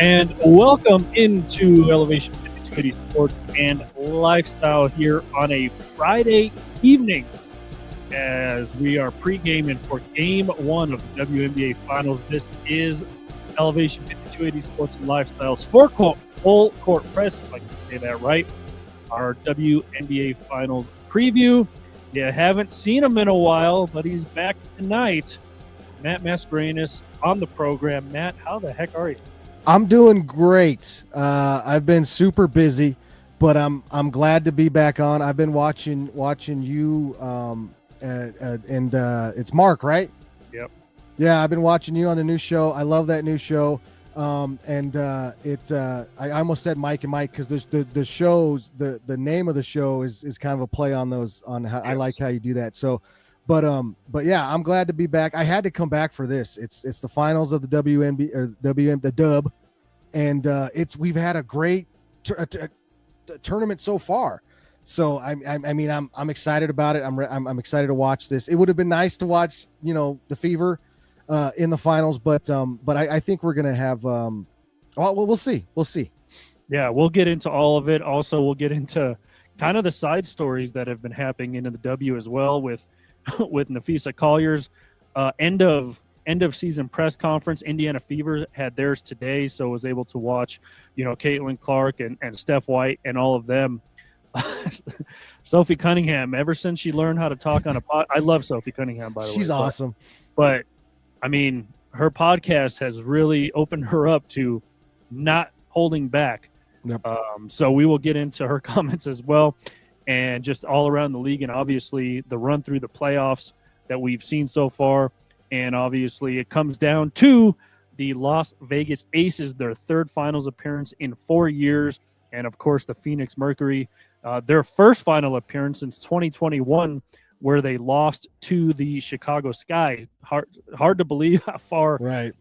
And welcome into Elevation 5280 Sports and Lifestyle here on a Friday evening as we are pre-gaming for Game 1 of the WNBA Finals. This is Elevation 5280 Sports and Lifestyle's full court press, if I can say that right, our WNBA Finals preview. You haven't seen him in a while, but he's back tonight. Matt Mascarenas on the program. Matt, how the heck are you? I'm doing great. I've been super busy, but I'm glad to be back on. I've been watching you, and it's Mark, right? Yep. Yeah, I've been watching you on the new show. I love that new show. I almost said Mike and Mike because there's the shows. The name of the show is kind of a play on those on how, yes. I like how you do that. So. But yeah, I'm glad to be back. I had to come back for this. It's the finals of the WNBA or the Dub, and we've had a great tournament so far. So I'm excited about it. I'm excited to watch this. It would have been nice to watch the Fever in the finals, but I think we're gonna have we'll see. Yeah, we'll get into all of it. Also, we'll get into kind of the side stories that have been happening into the W as well with Napheesa Collier's end of season press conference. Indiana Fever had theirs today, so was able to watch, Caitlin Clark and Steph White and all of them. Sophie Cunningham, ever since she learned how to talk on a pod, I love Sophie Cunningham, by the way. She's awesome. But I mean, her podcast has really opened her up to not holding back. Yep. So we will get into her comments as well. And just all around the league, and obviously the run through the playoffs that we've seen so far. And obviously it comes down to the Las Vegas Aces, their third finals appearance in 4 years. And, of course, the Phoenix Mercury, their first final appearance since 2021, where they lost to the Chicago Sky. Hard to believe how far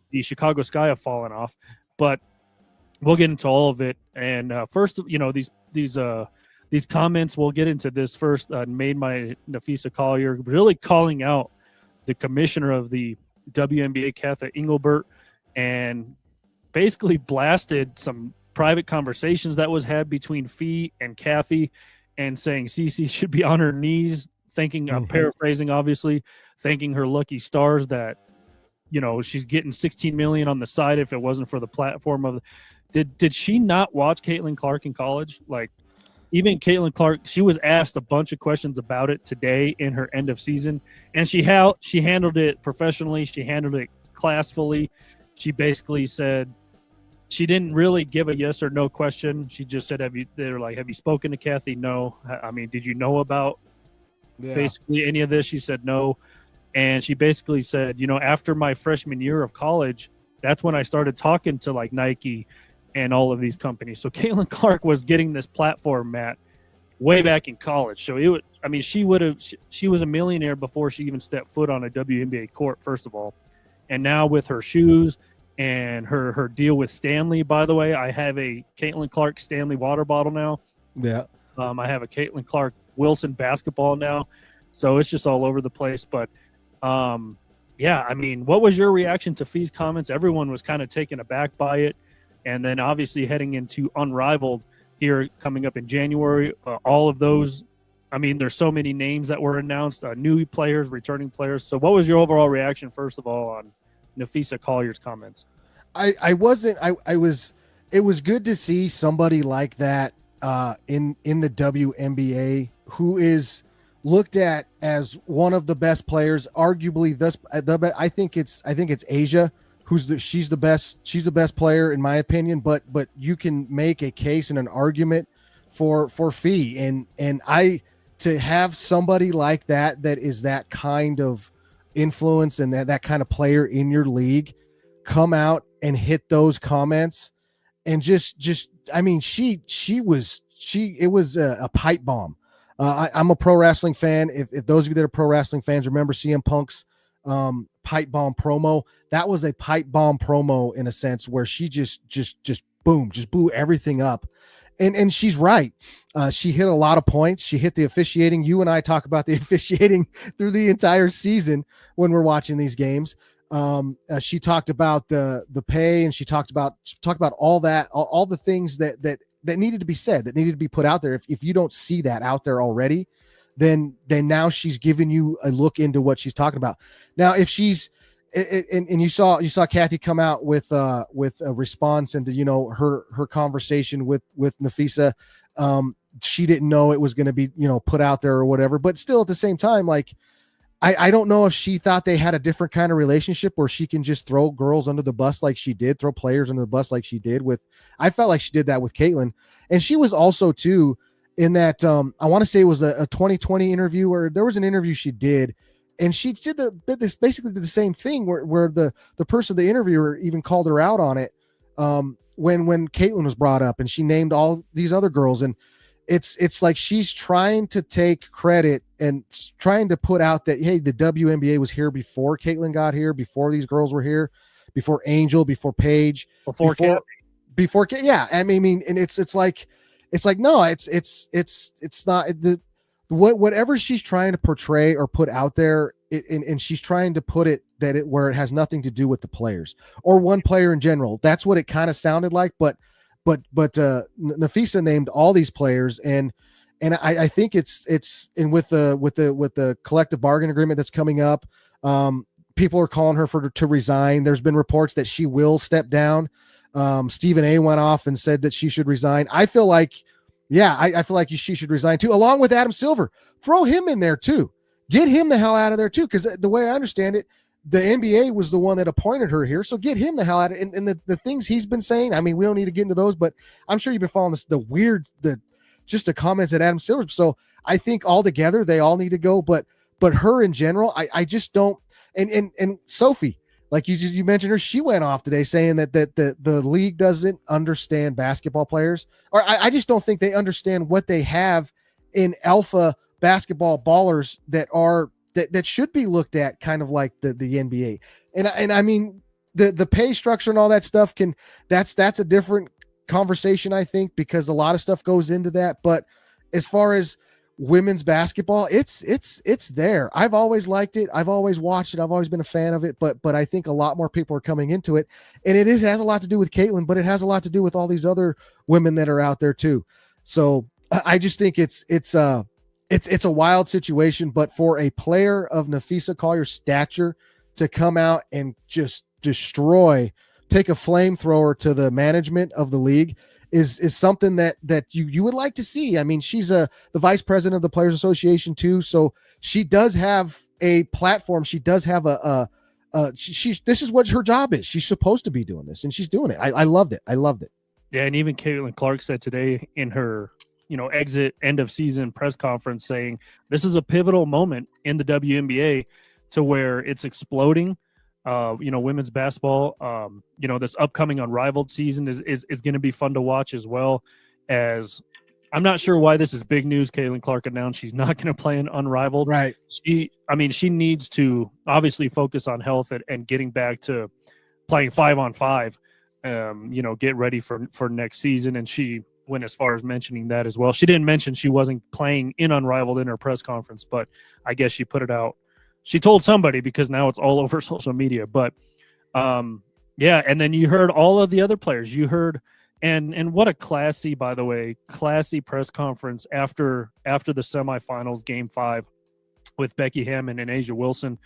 the Chicago Sky have fallen off. But we'll get into all of it. And first, these comments, we'll get into this first, made by Napheesa Collier, really calling out the commissioner of the WNBA, Kathy Engelbert, and basically blasted some private conversations that was had between Phee and Kathy, and saying Cece should be on her knees, paraphrasing, obviously, thanking her lucky stars that, she's getting $16 million on the side if it wasn't for the platform of. Did she not watch Caitlin Clark in college? Like, even Caitlin Clark, she was asked a bunch of questions about it today in her end of season, and she handled it professionally. She handled it classfully. She basically said she didn't really give a yes or no question. She just said, have you spoken to Kathy? No. I mean, did you know about basically any of this? She said no. And she basically said, after my freshman year of college, that's when I started talking to like Nike and all of these companies. So Caitlin Clark was getting this platform, Matt, way back in college. So she was a millionaire before she even stepped foot on a WNBA court, first of all. And now with her shoes and her deal with Stanley, by the way, I have a Caitlin Clark Stanley water bottle now. Yeah. I have a Caitlin Clark Wilson basketball now. So it's just all over the place. But what was your reaction to Fee's comments? Everyone was kind of taken aback by it. And then obviously heading into Unrivaled here coming up in January, all of those, there's so many names that were announced, new players, returning players. So what was your overall reaction, first of all, on Napheesa Collier's comments? It was good to see somebody like that in the WNBA who is looked at as one of the best players, arguably I think it's Asia. She's the best player in my opinion, but you can make a case and an argument for Phee, and to have somebody like that is that kind of influence and that kind of player in your league come out and hit those comments and it was a pipe bomb. I'm a pro wrestling fan. If those of you that are pro wrestling fans remember CM Punk's pipe bomb promo, that was a pipe bomb promo in a sense where she just boom, just blew everything up. And she's right. She hit a lot of points. She hit the officiating. You and I talk about the officiating through the entire season when we're watching these games. She talked about the pay, and she talked about all that, all the things that needed to be said, that needed to be put out there. If you don't see that out there already, then now she's giving you a look into what she's talking about. Now, if she's and you saw Kathy come out with a response into, you know, her conversation with Nafisa. She didn't know it was going to be, you know, put out there or whatever, but still at the same time, like, I don't know if she thought they had a different kind of relationship where she can just throw girls under the bus like she did, throw players under the bus like she did with, I felt like she did that with Caitlin. And she was also too in that, I want to say it was a 2020 interview, where there was an interview she did, and she did basically did the same thing where the person, the interviewer, even called her out on it. When Caitlin was brought up, and she named all these other girls, and it's like she's trying to take credit and trying to put out that, hey, the WNBA was here before Caitlin got here, before these girls were here, before Angel, before Paige, before yeah. I mean, and it's like no, it's not whatever she's trying to portray or put out there, and she's trying to put it where it has nothing to do with the players or one player in general. That's what it kind of sounded like, but Nafisa named all these players, and I think it's and with the collective bargain agreement that's coming up, people are calling her to resign. There's been reports that she will step down. Stephen A went off and said that she should resign. I feel like, I feel like she should resign too, along with Adam Silver. Throw him in there too. Get him the hell out of there too, because the way I understand it, the NBA was the one that appointed her here. So get him the hell out of it. And the things he's been saying, I mean, we don't need to get into those, but I'm sure you've been following this, the comments at Adam Silver. So I think all together, they all need to go, but her in general, I just don't. And Sophie, like you mentioned her, she went off today saying that the league doesn't understand basketball players, or I just don't think they understand what they have in alpha basketball ballers that should be looked at kind of like the NBA. And I mean, the pay structure and all that stuff that's a different conversation, I think, because a lot of stuff goes into that. But as far as women's basketball, it's there. I've always liked it. I've always watched it. I've always been a fan of it, but I think a lot more people are coming into it, and it has a lot to do with Caitlin, but it has a lot to do with all these other women that are out there too. So I just think it's a wild situation, but for a player of Nafisa Collier's stature to come out and just take a flamethrower to the management of the league is something that you would like to see. I mean, she's the vice president of the Players Association too, so she does have a platform. She does have this is what her job is. She's supposed to be doing this, and she's doing it. I loved it. Yeah, and even Caitlin Clark said today in her exit end of season press conference, saying this is a pivotal moment in the WNBA to where it's exploding. Women's basketball, this upcoming Unrivaled season is going to be fun to watch, as well as I'm not sure why this is big news. Caitlin Clark announced she's not going to play in Unrivaled. Right. She needs to obviously focus on health and getting back to playing 5-on-5, get ready for next season. And she went as far as mentioning that as well. She didn't mention she wasn't playing in Unrivaled in her press conference, but I guess she put it out. She told somebody, because now it's all over social media. But and then you heard all of the other players. You heard and what a classy press conference after the semifinals, Game 5, with Becky Hammond and Asia Wilson.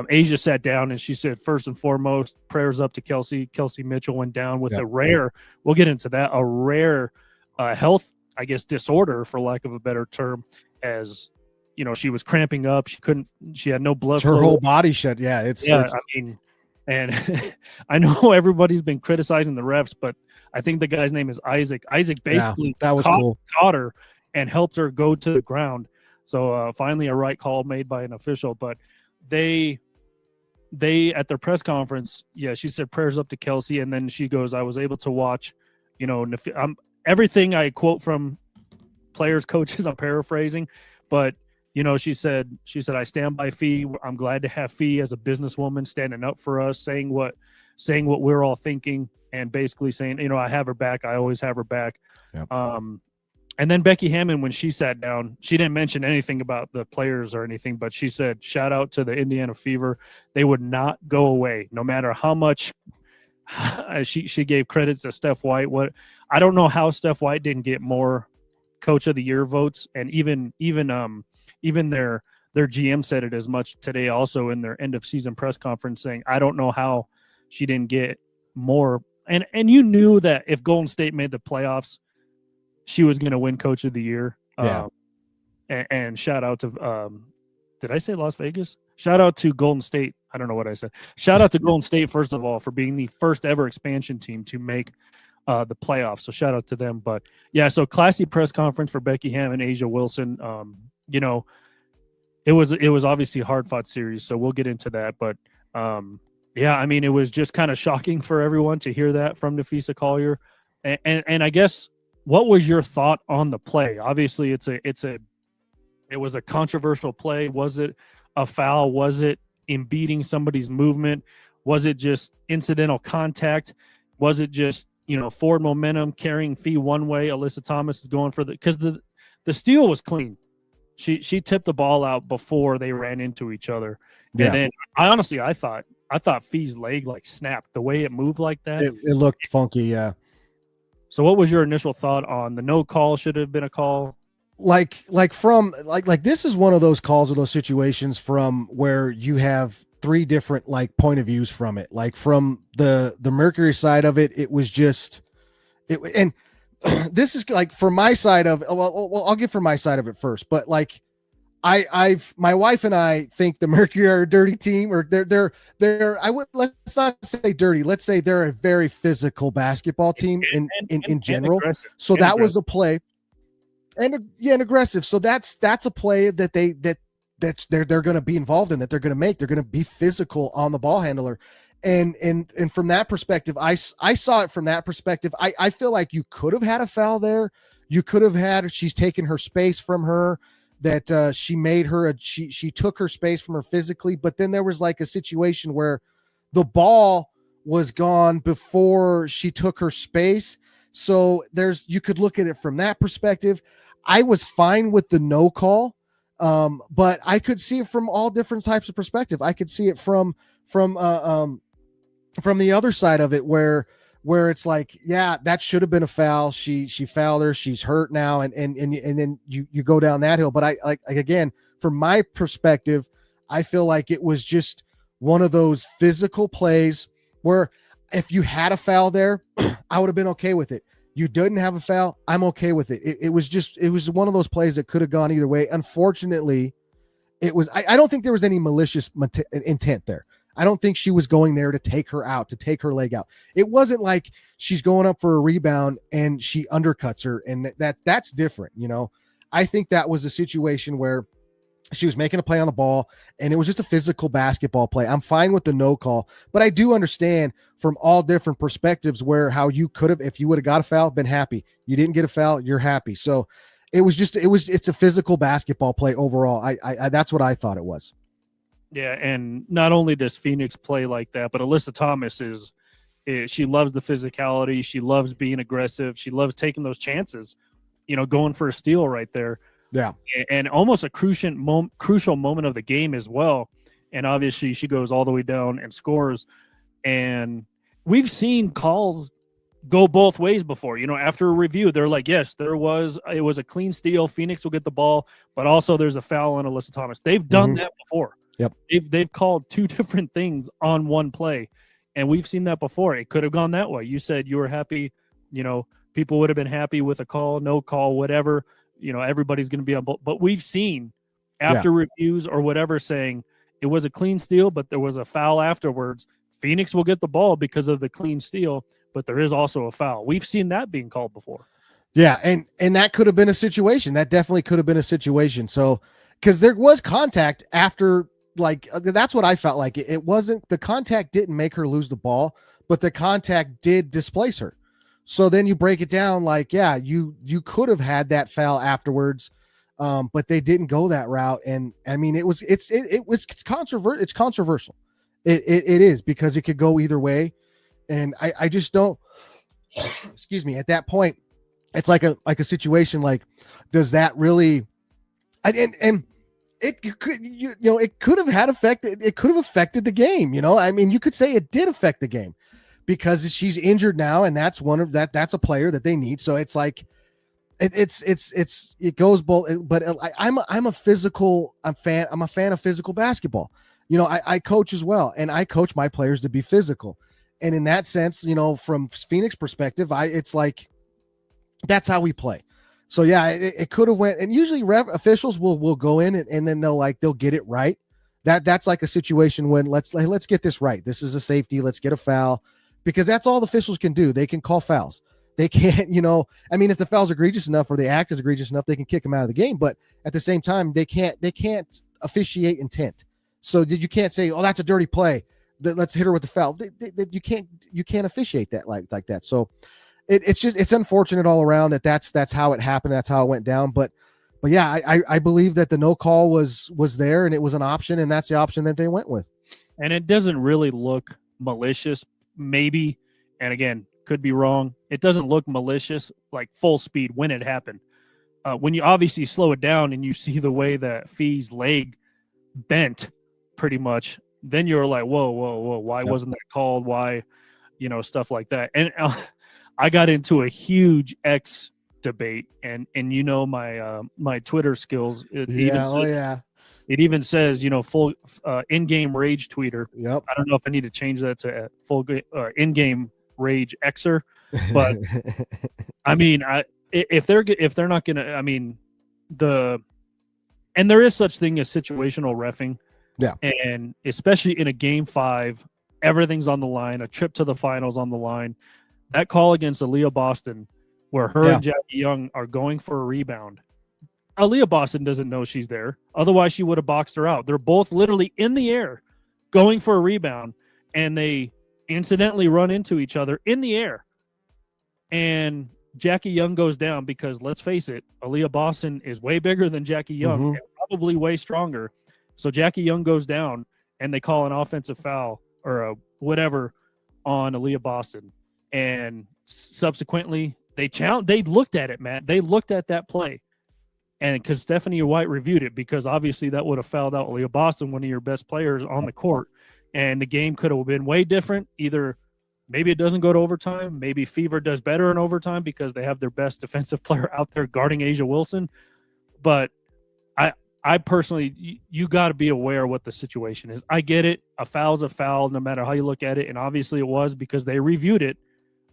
Asia sat down and she said, first and foremost, prayers up to Kelsey. Kelsey Mitchell went down with a rare, we'll get into that, a rare health, I guess, disorder, for lack of a better term, as she was cramping up. She had no blood flow. Her whole body shut. Yeah. And I know everybody's been criticizing the refs, but I think the guy's name is Isaac. Isaac basically caught her and helped her go to the ground. So finally a right call made by an official, but they at their press conference, she said prayers up to Kelsey. And then she goes, I was able to watch, everything I quote from players, coaches, I'm paraphrasing, but she said, I stand by Phee. I'm glad to have Phee as a businesswoman standing up for us, saying what we're all thinking, and basically saying, I have her back. I always have her back. Yep. And then Becky Hammon, when she sat down, she didn't mention anything about the players or anything, but she said, shout out to the Indiana Fever. They would not go away, no matter how much she gave credit to Steph White. I don't know how Steph White didn't get more Coach of the Year votes, and even their GM said it as much today, also in their end of season press conference, saying, I don't know how she didn't get more. And you knew that if Golden State made the playoffs, she was going to win Coach of the Year. Yeah. And shout out to did I say Las Vegas? Shout out to Golden State. I don't know what I said. Shout out to Golden State, first of all, for being the first ever expansion team to make the playoffs. So shout out to them. But yeah, so classy press conference for Becky Hammon and Asia Wilson. You know, it was obviously a hard fought series, so we'll get into that. But yeah, I mean, it was just kind of shocking for everyone to hear that from Nafisa Collier. And I guess, what was your thought on the play? Obviously, it was a controversial play. Was it a foul? Was it impeding somebody's movement? Was it just incidental contact? Was it just, forward momentum carrying Phee one way? Alyssa Thomas is going for because the steal was clean. She tipped the ball out before they ran into each other. Yeah. And then I thought Fee's leg like snapped the way it moved like that. It looked funky. Yeah. So what was your initial thought on the no call? Should have been a call? Like this is one of those calls or those situations from where you have three different point of views from it. Like from the Mercury side of it, it was just it. And this is like for my side of well, I'll get from my side of it first. But like my wife and I think the Mercury are a dirty team, or let's not say dirty. Let's say they're a very physical basketball team in general. So that was a play, and aggressive. So that's a play that they're going to be involved in, that they're going to make. They're going to be physical on the ball handler, and from that perspective, I saw it from that perspective. I feel like you could have had a foul there. You could have had. She's taken her space from her. That she made her she took her space from her physically, but then there was like a situation where the ball was gone before she took her space. So you could look at it from that perspective. I was fine with the no call, but I could see it from all different types of perspective. I could see it from the other side of it where it's like, yeah, that should have been a foul. She fouled her. She's hurt now. And then you go down that hill. But I like again, from my perspective, I feel like it was just one of those physical plays where if you had a foul there, I would have been okay with it. You didn't have a foul, I'm okay with it. It was one of those plays that could have gone either way. Unfortunately, I don't think there was any malicious intent there. I don't think she was going there to take her out, to take her leg out. It wasn't like she's going up for a rebound and she undercuts her, and that's different. I think that was a situation where she was making a play on the ball and it was just a physical basketball play. I'm fine with the no call, but I do understand from all different perspectives how you could have, if you would have got a foul, been happy. You didn't get a foul, you're happy. So it's a physical basketball play overall. I that's what I thought it was. Yeah, and not only does Phoenix play like that, but Alyssa Thomas she loves the physicality. She loves being aggressive. She loves taking those chances, going for a steal right there. Yeah, and almost a crucial moment of the game as well. And obviously, she goes all the way down and scores. And we've seen calls go both ways before. After a review, they're like, yes, it was a clean steal. Phoenix will get the ball, but also there's a foul on Alyssa Thomas. They've done that before. Yep. They've called two different things on one play, and we've seen that before. It could have gone that way. You said you were happy, people would have been happy with a call, no call, whatever. Everybody's going to be on both. But we've seen after reviews or whatever saying it was a clean steal, but there was a foul afterwards. Phoenix will get the ball because of the clean steal, but there is also a foul. We've seen that being called before. Yeah, and that could have been a situation. That definitely could have been a situation. So, because there was contact after. That's what I felt like. It wasn't, the contact didn't make her lose the ball, but the contact did displace her. So then you break it down you could have had that foul afterwards, but they didn't go that route. And I mean, it's controversial. It's controversial. It is, because it could go either way. And I just don't, excuse me, at that point, it's like a situation like, does that really, and it could, it could have had effect. It could have affected the game. I mean, you could say it did affect the game because she's injured now, and that's that's a player that they need. So it's like, it goes both. But I'm a fan. I'm a fan of physical basketball. I coach as well, and I coach my players to be physical. And in that sense, from Phoenix perspective, it's like, that's how we play. So yeah, it could have went, and usually officials will go in and then they'll get it right. That's like a situation when let's get this right. This is a safety. Let's get a foul, because that's all the officials can do. They can call fouls. They can't, I mean, if the foul's egregious enough or the act is egregious enough, they can kick them out of the game. But at the same time, they can't officiate intent. So you can't say, oh, that's a dirty play, let's hit her with the foul. You can't officiate that like that. So it's unfortunate all around that's how it happened. That's how it went down. But yeah, I believe that the no call was there, and it was an option, and that's the option that they went with. And it doesn't really look malicious, maybe. And again, could be wrong. It doesn't look malicious, like full speed when it happened. When you obviously slow it down and you see the way that Fee's leg bent pretty much, then you're like, whoa, why wasn't that called? Why, stuff like that. And I got into a huge X debate, and my Twitter skills. It even says, full in-game rage tweeter. Yep. I don't know if I need to change that to full in-game rage Xer, but I mean, if they're not gonna, I mean, and there is such thing as situational reffing. Yeah. And especially in a game 5, everything's on the line, a trip to the finals on the line. That call against Aaliyah Boston, where her and Jackie Young are going for a rebound. Aaliyah Boston doesn't know she's there. Otherwise, she would have boxed her out. They're both literally in the air going for a rebound, and they incidentally run into each other in the air. And Jackie Young goes down because, let's face it, Aaliyah Boston is way bigger than Jackie Young, and probably way stronger. So Jackie Young goes down, and they call an offensive foul or a whatever on Aaliyah Boston. And subsequently, they looked at it, Matt. They looked at that play. And because Stephanie White reviewed it, because obviously that would have fouled out Aaliyah Boston, one of your best players on the court. And the game could have been way different. Either maybe it doesn't go to overtime. Maybe Fever does better in overtime because they have their best defensive player out there guarding Asia Wilson. But I personally, you got to be aware of what the situation is. I get it. A foul's a foul no matter how you look at it. And obviously it was because they reviewed it.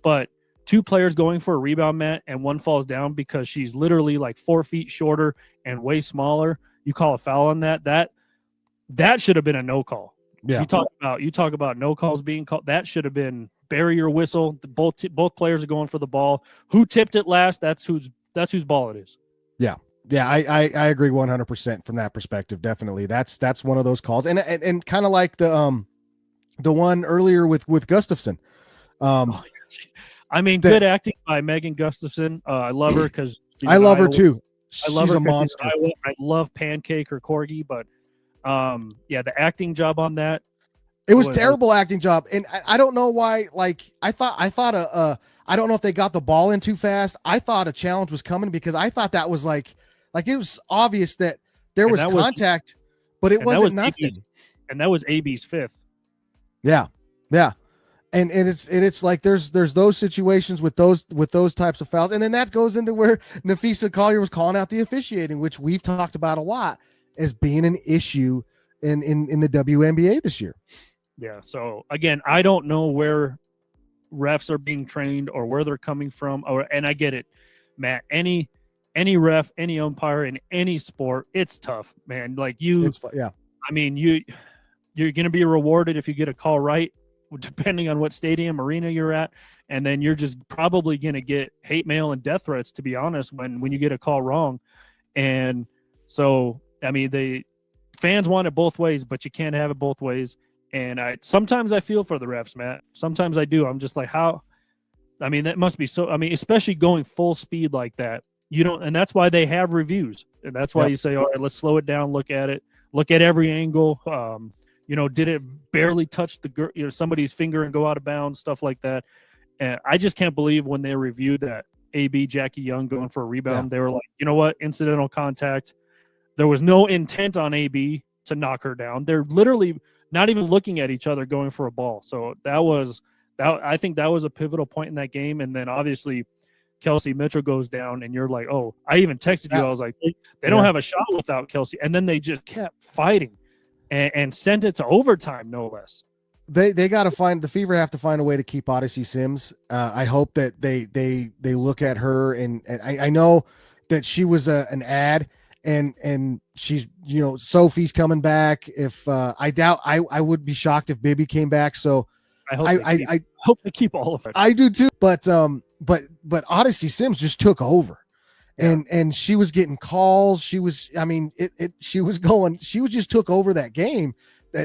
But 2 players going for a rebound, Matt, and one falls down because she's literally like 4 feet shorter and way smaller. You call a foul on that. That should have been a no call. Yeah. You talk about no calls being called. That should have been bury your whistle. Both players are going for the ball. Who tipped it last? That's whose ball it is. Yeah. Yeah, I agree 100% from that perspective. Definitely, that's one of those calls, and kind of like the one earlier with Gustafson. I mean, good acting by Megan Gustafson. I love her because I love her too. I love her. A monster. I love Pancake or Corgi, but the acting job on that. It was terrible acting job, and I don't know why. Like I thought I don't know if they got the ball in too fast. I thought a challenge was coming because I thought that was like it was obvious that there was contact, but it wasn't nothing. And that was AB's 5th. Yeah. And it's like there's those situations with those types of fouls, and then that goes into where Nafisa Collier was calling out the officiating, which we've talked about a lot as being an issue in the WNBA this year. Yeah. So again, I don't know where refs are being trained or where they're coming from, and I get it, Matt. Any ref, any umpire in any sport, it's tough, man. Like I mean, you're going to be rewarded if you get a call right, depending on what stadium, arena you're at. And then you're just probably going to get hate mail and death threats, to be honest, when you get a call wrong. And so, I mean, the fans want it both ways, but you can't have it both ways. And sometimes I feel for the refs, Matt. Sometimes I do. I'm just like, how? I mean, that must be so. I mean, especially going full speed like that. And that's why they have reviews. And that's why you say, all right, let's slow it down, look at it, look at every angle. Did it barely touch somebody's finger and go out of bounds, stuff like that. And I just can't believe when they reviewed that AB, Jackie Young going for a rebound. They were like, you know what? Incidental contact. There was no intent on AB to knock her down. They're literally not even looking at each other going for a ball. So I think that was a pivotal point in that game. And then obviously Kelsey Mitchell goes down, and you're like, oh, I even texted you. I was like, they don't have a shot without Kelsey. And then they just kept fighting and sent it to overtime, no less. They got to find the Fever have to find a way to keep Odyssey Sims. I hope that they look at her and I know that she was an ad and she's, you know, Sophie's coming back. If I doubt I would be shocked if Bibby came back. So I hope they keep all of it. I do too. But Odyssey Sims just took over. And she was getting calls. She was, I mean, she just took over that game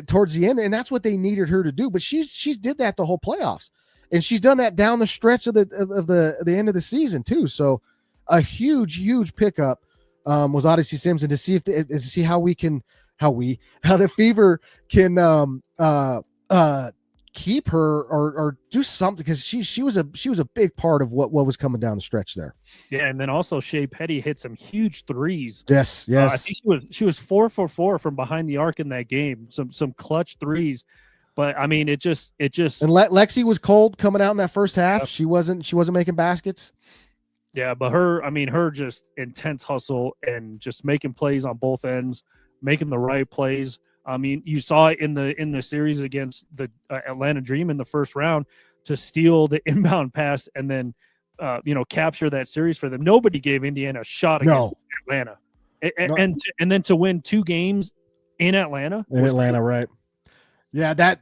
towards the end, and that's what they needed her to do. But she's did that the whole playoffs, and she's done that down the stretch of the end of the season too. So a huge pickup was Odyssey Sims, and to see how the Fever can keep her or do something, because she was a big part of what was coming down the stretch there. Yeah, and then also Shea Petty hit some huge threes. Yes. I think she was 4 for 4 from behind the arc in that game. Some clutch threes, but I mean it just. And Lexi was cold coming out in that first half. She wasn't making baskets. Yeah, but her just intense hustle and just making plays on both ends, making the right plays. I mean, you saw it in the series against the Atlanta Dream in the first round to steal the inbound pass and then, capture that series for them. Nobody gave Indiana a shot against Atlanta, and then to win 2 games in Atlanta. Right? Yeah,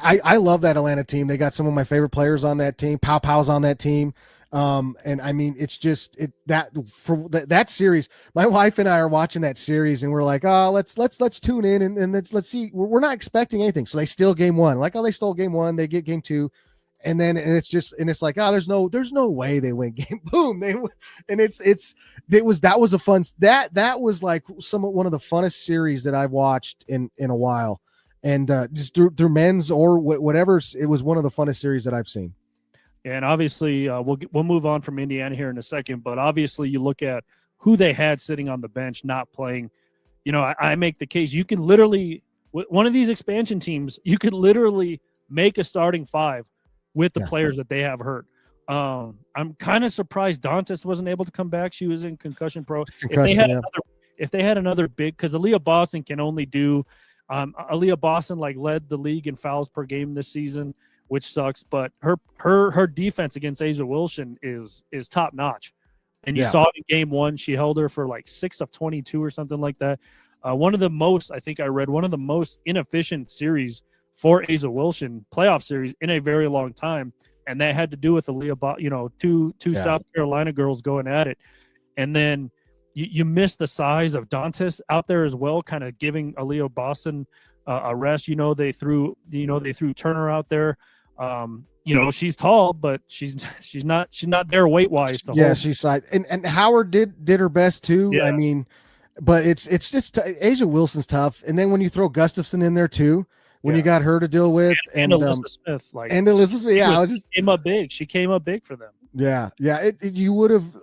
I love that Atlanta team. They got some of my favorite players on that team. Pow's on that team. And I mean, it's just that series. My wife and I are watching that series, and we're like, oh, let's tune in and let's see. We're not expecting anything, so they steal game 1. Like, oh, they stole game 1, they get game 2, and it's like, oh, there's no way they win game. Boom, they win. And that was a fun. That was like one of the funnest series that I've watched in a while, and just through men's or whatever, it was one of the funnest series that I've seen. And obviously, we'll move on from Indiana here in a second. But obviously, you look at who they had sitting on the bench, not playing. You know, I make the case. You can literally, one of these expansion teams, you could literally make a starting 5 with the players that they have hurt. I'm kind of surprised Dantas wasn't able to come back. She was in concussion pro. If they had another big, because Aaliyah Boston can only do. Aaliyah Boston led the league in fouls per game this season, which sucks, but her defense against A'ja Wilson is top notch. And you saw it in game 1. She held her for 6 of 22 or something like that. One of the most inefficient series for A'ja Wilson, playoff series in a very long time. And that had to do with two South Carolina girls going at it. And then you miss the size of Dantas out there as well, kind of giving Aaliyah Boston a rest. They threw Turner out there. She's tall, but she's not there weight wise to hold. She's side and Howard did her best too. Yeah. I mean, but it's just A'ja Wilson's tough. And then when you throw Gustafson in there too, when you got her to deal with and Alyssa Smith, she came up big for them. Yeah.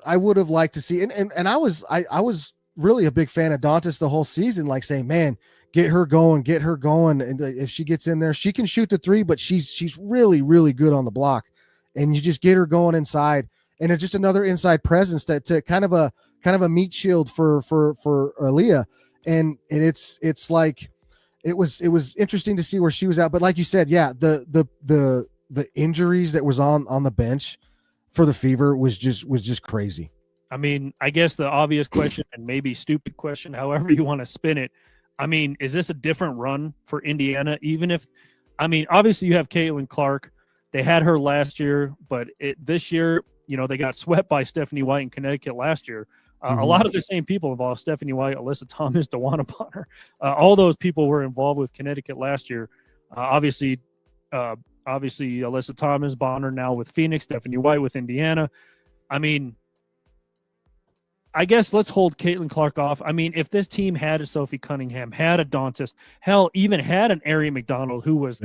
I would have liked to see, and I was really a big fan of Dantas the whole season, saying, man, get her going. And if she gets in there, she can shoot the 3, but she's really, really good on the block. And you just get her going inside, and it's just another inside presence to kind of a meat shield for Aaliyah. And it's like, it was interesting to see where she was at. But like you said, the injuries that was on the bench for the Fever was just crazy. I mean, I guess the obvious question, and maybe stupid question, however you want to spin it, I mean, is this a different run for Indiana? Obviously you have Caitlin Clark. They had her last year, but this year, they got swept by Stephanie White in Connecticut last year. A lot of the same people involved: Stephanie White, Alyssa Thomas, DeWanna Bonner. All those people were involved with Connecticut last year. Obviously, Alyssa Thomas, Bonner now with Phoenix, Stephanie White with Indiana. I mean, I guess let's hold Caitlin Clark off. I mean, if this team had a Sophie Cunningham, had a Dantas, hell, even had an Ari McDonald, who was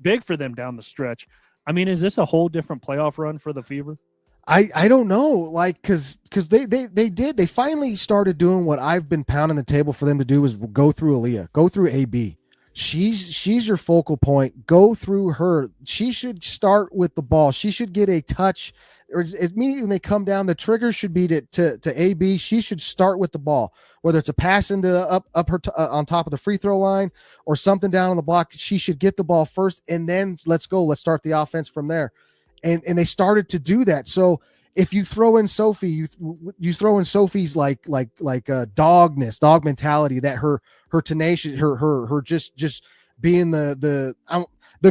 big for them down the stretch. I mean, is this a whole different playoff run for the Fever? I don't know, like, because they finally started doing what I've been pounding the table for them to do, is go through Aaliyah, go through AB. She's your focal point. Go through her. She should start with the ball. She should get a touch, or immediately when they come down, the trigger should be to AB. She should start with the ball, whether it's a pass into up her on top of the free throw line or something down on the block. She should get the ball first, and then let's go. Let's start the offense from there. And they started to do that. So if you throw in Sophie, you throw in Sophie's like dog mentality, that her tenacious, her just being the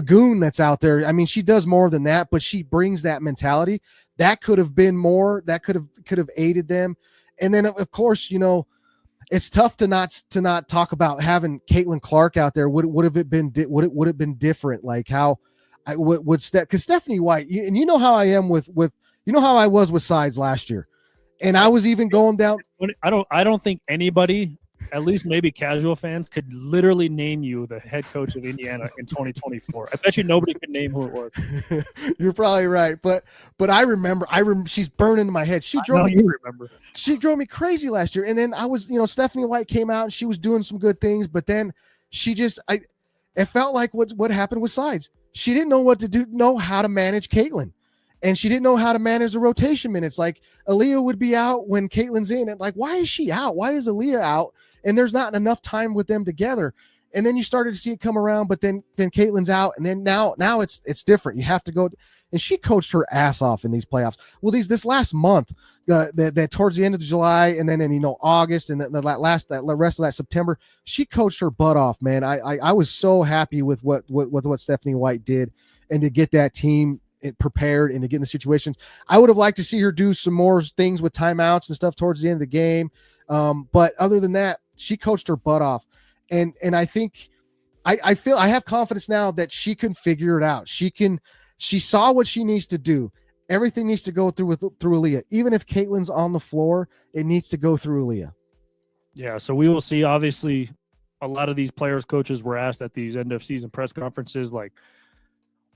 goon that's out there. I mean, she does more than that, but she brings that mentality. That could have been more. That could have aided them. And then of course, it's tough to not talk about having Caitlin Clark out there. Would it have been different? Like how I would because Stephanie White, and you know how I am with how I was with Sides last year, and I was even going down. I don't think anybody, at least maybe casual fans, could literally name you the head coach of Indiana in 2024. I bet you nobody could name who it was. You're probably right, but I remember she's burned into my head. She drove me crazy last year, and then I was Stephanie White came out and she was doing some good things, but then she just it felt like what happened with Sides. She didn't know how to manage Caitlin. And she didn't know how to manage the rotation minutes. Like Aaliyah would be out when Caitlin's in. And like, why is she out? Why is Aaliyah out? And there's not enough time with them together. And then you started to see it come around, but then Caitlin's out. And then now it's different. You have to go. And she coached her ass off in these playoffs. Well, this last month, that towards the end of July, and then in August, and the rest of that September, she coached her butt off, man. I was so happy with what Stephanie White did, and to get that team prepared and to get in the situations. I would have liked to see her do some more things with timeouts and stuff towards the end of the game. But other than that, she coached her butt off. And I think I feel I have confidence now that she can figure it out. She saw what she needs to do. Everything needs to go through Aaliyah. Even if Caitlin's on the floor, it needs to go through Aaliyah. Yeah. So we will see. Obviously, a lot of these players, coaches were asked at these end of season press conferences, like,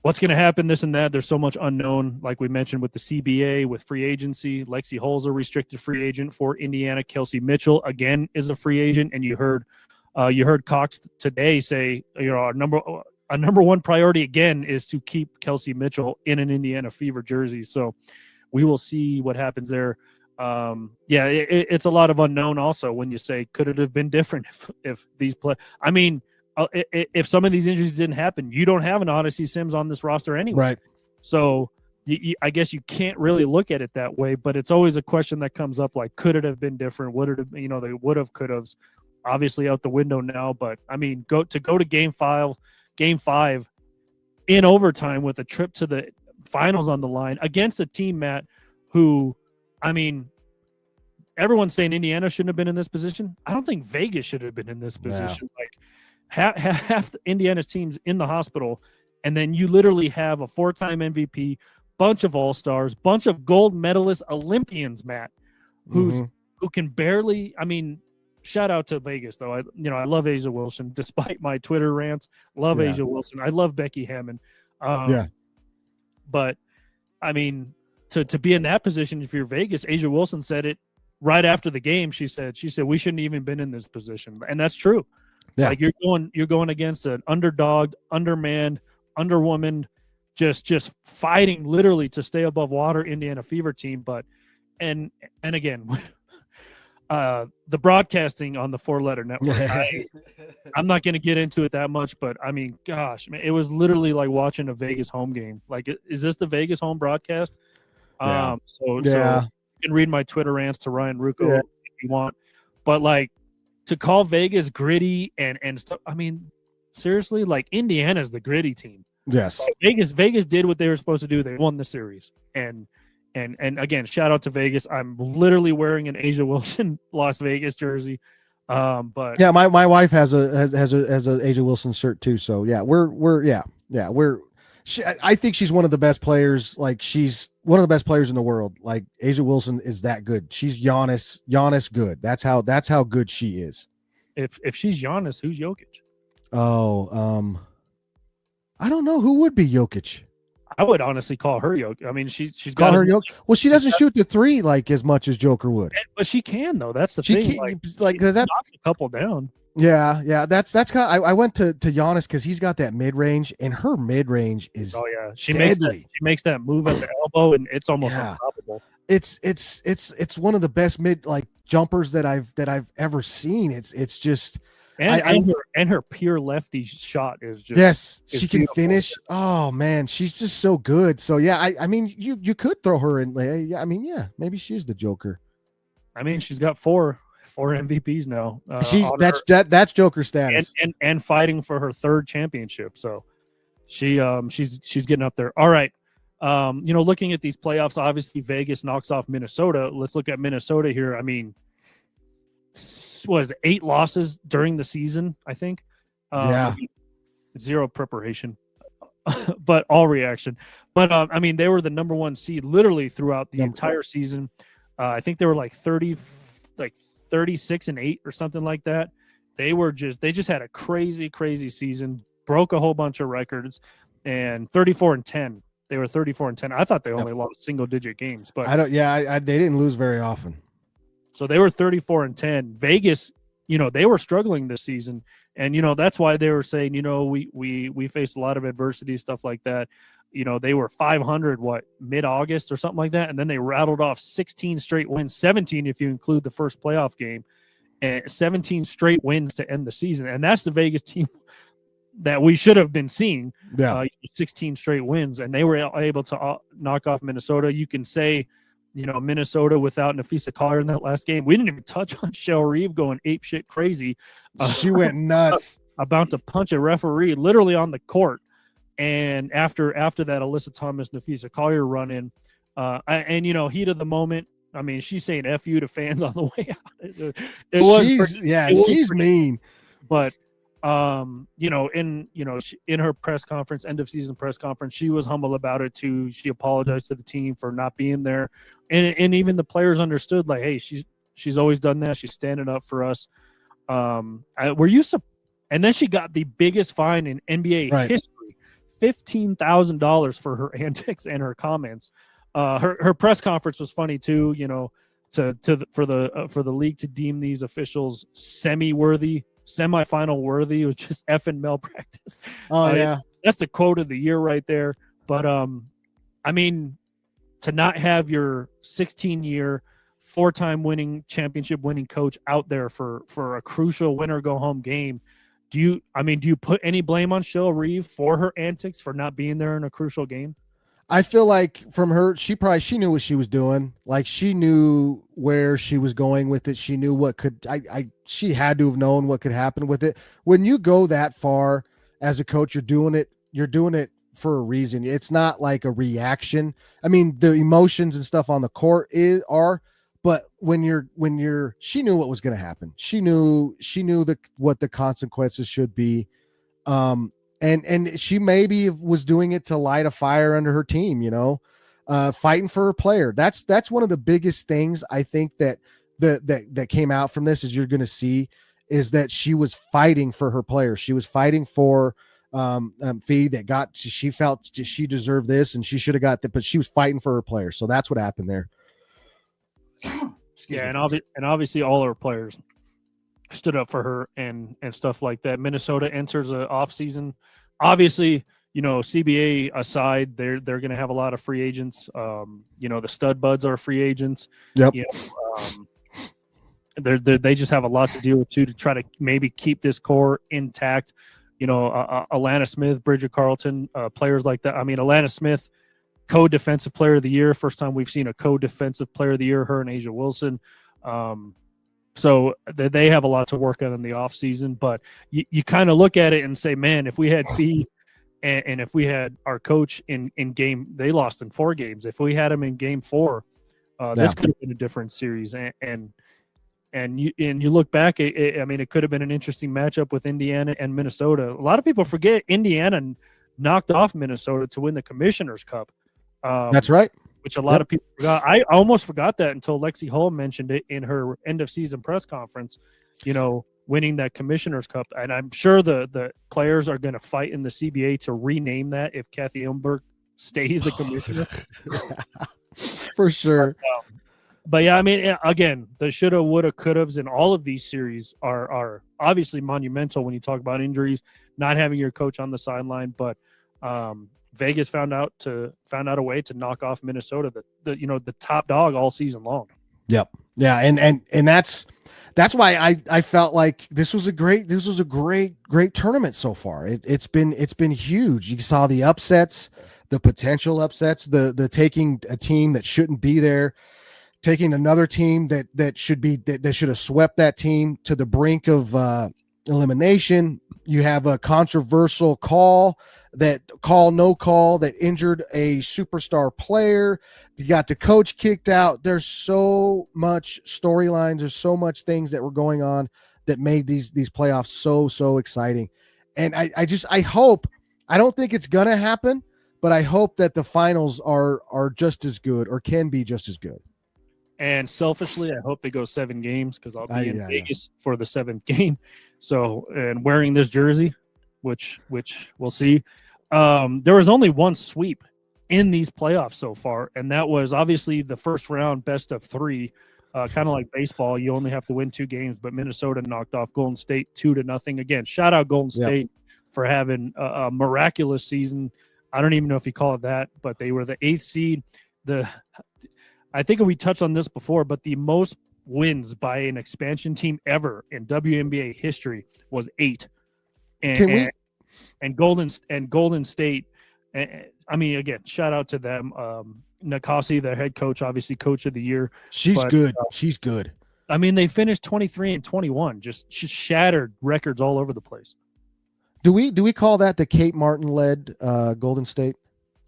what's going to happen, this and that. There's so much unknown, like we mentioned with the CBA, with free agency. Lexi Holzer, restricted free agent for Indiana. Kelsey Mitchell, again, is a free agent. And you heard Cox today say, our number one priority, again, is to keep Kelsey Mitchell in an Indiana Fever jersey. So we will see what happens there. It's a lot of unknown also when you say, could it have been different if these play? I mean, if some of these injuries didn't happen, you don't have an Odyssey Sims on this roster anyway. Right. So I guess you can't really look at it that way, but it's always a question that comes up, like, could it have been different? Would it have, they would have, could have, obviously out the window now. But I mean, go to game five in overtime with a trip to the finals on the line against a team, Matt, who, I mean, everyone's saying Indiana shouldn't have been in this position. I don't think Vegas should have been in this position. Yeah. Like, half Indiana's teams in the hospital, and then you literally have a 4-time MVP, bunch of all-stars, bunch of gold medalist Olympians, Matt, who can barely, I mean, shout out to Vegas, though. I love A'ja Wilson, despite my Twitter rants. Love A'ja Wilson. I love Becky Hammond. But, I mean, to be in that position, if you're Vegas, A'ja Wilson said it right after the game. She said we shouldn't even been in this position, and that's true. Yeah. Like, you're going against an underdog, undermanned, underwomaned, just fighting literally to stay above water Indiana Fever team. But and again, the broadcasting on the 4-letter network, I'm not going to get into it that much, but I mean, gosh, man, it was literally like watching a Vegas home game. Like, is this the Vegas home broadcast? So you can read my Twitter rants to Ryan Rucco if you want, but like, to call Vegas gritty and stuff, I mean, seriously, like, Indiana's the gritty team. Yes. Like, Vegas did what they were supposed to do. They won the series. And again, shout out to Vegas. I'm literally wearing an A'ja Wilson Las Vegas jersey. But yeah, my wife has a A'ja Wilson shirt too. So yeah, I think she's one of the best players. Like, she's one of the best players in the world. Like, A'ja Wilson is that good. She's Giannis good. That's how good she is. If she's Giannis, who's Jokic? Oh, I don't know who would be Jokic. I would honestly call her Jokic. I mean, she's Call got her Jokic. Well, she doesn't shoot the three like as much as Joker would. but she can though. That's the She thing. can't Like that. knocked a couple down. Yeah. That's kind of. I went to Giannis because he's got that mid range, and her mid range is Oh yeah, she deadly. makes that move at the elbow, and it's almost unstoppable. It's one of the best mid like jumpers that I've ever seen. It's just and her pure lefty shot is just she can finish. Oh man, she's just so good. So yeah, I mean you could throw her in. Yeah, I mean maybe she's the Joker. I mean she's got four MVPs now. That's Joker status, and fighting for her third championship. So she's getting up there. All right. Looking at these playoffs, obviously Vegas knocks off Minnesota. Let's look at Minnesota here. I mean, was 8 losses during the season, I think. Zero preparation, but all reaction. But I mean, they were the number 1 seed literally throughout the entire season. I think they were like 36-8 or something like that. They just had a crazy season, broke a whole bunch of records, and 34-10. They were 34-10. I thought they only lost single-digit games, but they didn't lose very often. So they were 34-10. Vegas, they were struggling this season, and that's why they were saying, we faced a lot of adversity, stuff like that. They were 500 mid-August or something like that, and then they rattled off 16 straight wins, 17 if you include the first playoff game, and 17 straight wins to end the season, and that's the Vegas team that we should have been seeing. 16 straight wins, and they were able to knock off Minnesota. You can say, Minnesota without Nafisa Collier in that last game. We didn't even touch on Shell Reeve going apeshit crazy. She went nuts. About to punch a referee literally on the court. And after that Alyssa Thomas, Nafisa Collier run in, heat of the moment. I mean, she's saying F you to fans on the way out. She's mean. But in her press conference, end of season press conference, she was humble about it too. She apologized to the team for not being there, and even the players understood, like, hey, she's always done that. She's standing up for us. And then she got the biggest fine in NBA history, $15,000 for her antics and her comments. Her press conference was funny too. For the league to deem these officials semifinal worthy was just effing malpractice. That's the quote of the year right there. But I mean, to not have your 16-year 4-time championship winning coach out there for a crucial winner go home game, do you put any blame on Shell Reeve for her antics for not being there in a crucial game? I feel like from her, she knew what she was doing. Like, she knew where she was going with it. She knew what she had to have known what could happen with it. When you go that far as a coach, you're doing it for a reason. It's not like a reaction. I mean, the emotions and stuff on the court are, but she knew what was going to happen. She knew what the consequences should be. And she maybe was doing it to light a fire under her team, fighting for her player. That's one of the biggest things I think that came out from this is you're going to see is that she was fighting for her player. She was fighting for Phee she felt she deserved this and she should have got that, but she was fighting for her player. So that's what happened there. And obviously all her players stood up for her and stuff like that. Minnesota enters an off season. Obviously, CBA aside, they're going to have a lot of free agents. The stud buds are free agents. Yep. They just have a lot to deal with too to try to maybe keep this core intact. Alana Smith, Bridget Carlton, players like that. I mean, Alana Smith, co-defensive player of the year. First time we've seen a co-defensive player of the year, her and Asia Wilson. So they have a lot to work on in the offseason, but you kind of look at it and say, man, if we had Phee and if we had our coach in game, they lost in 4 games. If we had him in game 4, this could have been a different series. And you look back, it could have been an interesting matchup with Indiana and Minnesota. A lot of people forget Indiana knocked off Minnesota to win the Commissioner's Cup. That's right. Which a lot of people forgot. I almost forgot that until Lexi Hull mentioned it in her end of season press conference, winning that Commissioner's Cup. And I'm sure the players are going to fight in the CBA to rename that if Kathy Ilmberg stays the commissioner. For sure. But yeah, I mean, again, the shoulda, woulda, couldas in all of these series are obviously monumental when you talk about injuries, not having your coach on the sideline. But Vegas found out a way to knock off Minnesota, the top dog all season long. Yep. Yeah, and that's why I felt like this was a great tournament so far. It's been huge. You saw the upsets, the potential upsets, the taking a team that shouldn't be there, taking another team that should have swept that team to the brink of elimination. You have a controversial no call that injured a superstar player. You got the coach kicked out. There's so much storylines. There's so much things that were going on that made these playoffs so exciting. And I hope, I don't think it's gonna happen, but I hope that the finals are just as good or can be just as good. And selfishly, I hope they go 7 games because I'll be in Vegas for the 7th game. So, and wearing this jersey, which we'll see. There was only one sweep in these playoffs so far, and that was obviously the first round, best of 3. Kind of like baseball, you only have to win 2 games, but Minnesota knocked off Golden State 2-0. Again, shout out Golden State for having a miraculous season. I don't even know if you call it that, but they were the 8th seed. I think we touched on this before, but the most wins by an expansion team ever in WNBA history was 8. And Golden State. I mean, again, shout out to them. Nakasi, their head coach, obviously coach of the year. She's good. She's good. I mean, they finished 23-21, just shattered records all over the place. Do we call that the Kate Martin led Golden State?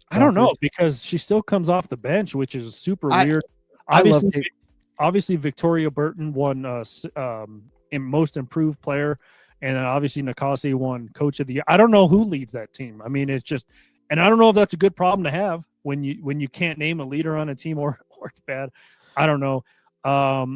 I don't know, because she still comes off the bench, which is super weird. Obviously, Victoria Burton won most improved player, and then obviously Nakasi won coach of the year. I don't know who leads that team. I mean, it's just, and I don't know if that's a good problem to have when you can't name a leader on a team, or it's bad. I don't know. All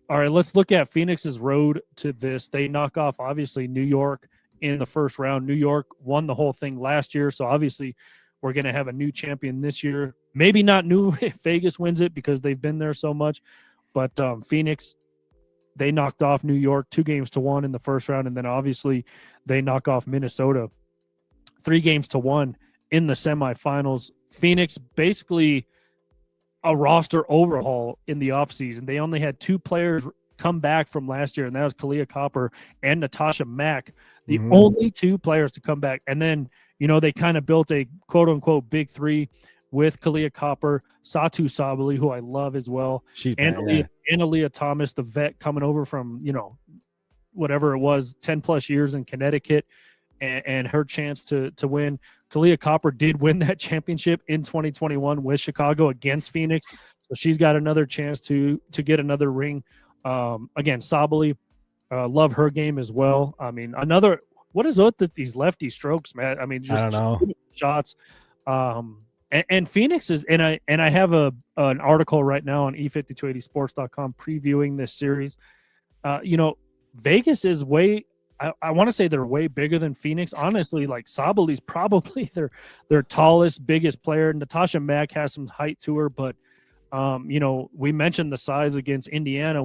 right, let's look at Phoenix's road to this. They knock off obviously New York in the first round. New York won the whole thing last year, so obviously we're going to have a new champion this year. Maybe not new if Vegas wins it because they've been there so much. But Phoenix, they knocked off New York 2-1 in the first round. And then obviously they knock off Minnesota 3-1 in the semifinals. Phoenix, basically a roster overhaul in the offseason. They only had 2 players come back from last year, and that was Kalia Copper and Natasha Mack, the only 2 players to come back. And then, they kind of built a quote-unquote big 3 with Kalia Copper, Satu Sabali, who I love as well, and Aaliyah Thomas, the vet coming over from, whatever it was, 10-plus years in Connecticut, and her chance to win. Kalia Copper did win that championship in 2021 with Chicago against Phoenix, so she's got another chance to get another ring. Again, Sabali, love her game as well. I mean, what is it that these lefty strokes, man? I mean, just I don't know. Shots. And Phoenix is, and I have an article right now on e5280sports.com previewing this series. Vegas is I want to say they're way bigger than Phoenix. Honestly, like Sabali's probably their tallest, biggest player. Natasha Mack has some height to her, but we mentioned the size against Indiana.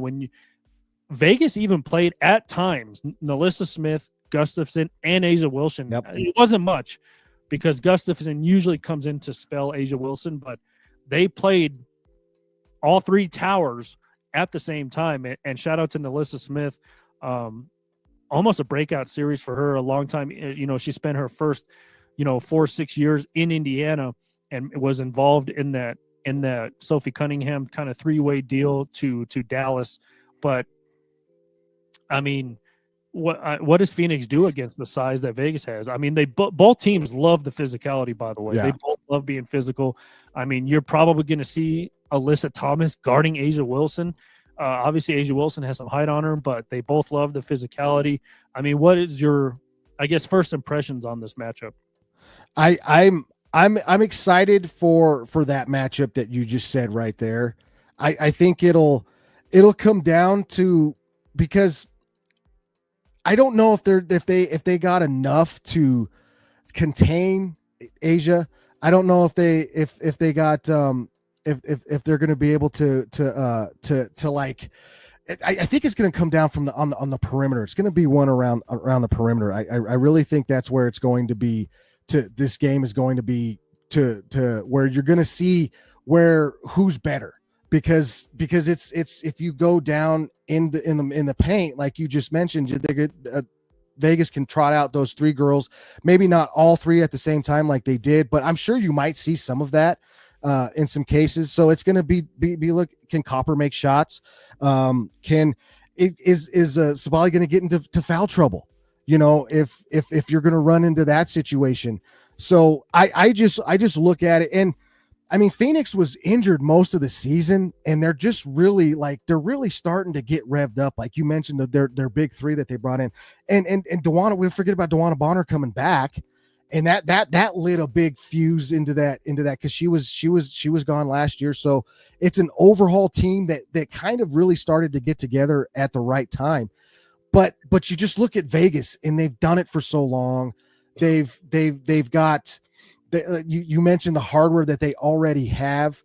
Vegas even played at times Nalissa Smith, Gustafson, and A'ja Wilson. Yep. It wasn't much because Gustafson usually comes in to spell A'ja Wilson, but they played all 3 towers at the same time. And shout out to Nalissa Smith. Almost a breakout series for her, a long time. She spent her first, 4-6 years in Indiana and was involved in that Sophie Cunningham kind of 3-way deal to Dallas. But I mean, what does Phoenix do against the size that Vegas has? I mean, they both teams love the physicality, by the way. Yeah. They both love being physical. I mean, you're probably going to see Alyssa Thomas guarding A'ja Wilson. Obviously, A'ja Wilson has some height on her, but they both love the physicality. I mean, what is your, first impressions on this matchup? I'm excited for that matchup that you just said right there. I think it'll come down to, because I don't know if they got enough to contain A'ja. I don't know if they got if they're going to be able to like. I think it's going to come down from on the perimeter. It's going to be one around the perimeter. I really think that's where it's going to be. This game is going to be to where you're going to see where who's better, because it's if you go down in the paint like you just mentioned, Vegas can trot out those three girls, maybe not all three at the same time like they did, but I'm sure you might see some of that in some cases. So it's going to be look, can Copper make shots? Is Sabali going to get into foul trouble? You know, if you're going to run into that situation. So I just look at it, and I mean, Phoenix was injured most of the season, and they're just really starting to get revved up. Like you mentioned, their big three that they brought in, and DeWanna, we forget about DeWanna Bonner coming back, and that lit a big fuse into that because she was gone last year. So it's an overhaul team that kind of really started to get together at the right time. But you just look at Vegas, and they've done it for so long. They've got. You mentioned the hardware that they already have,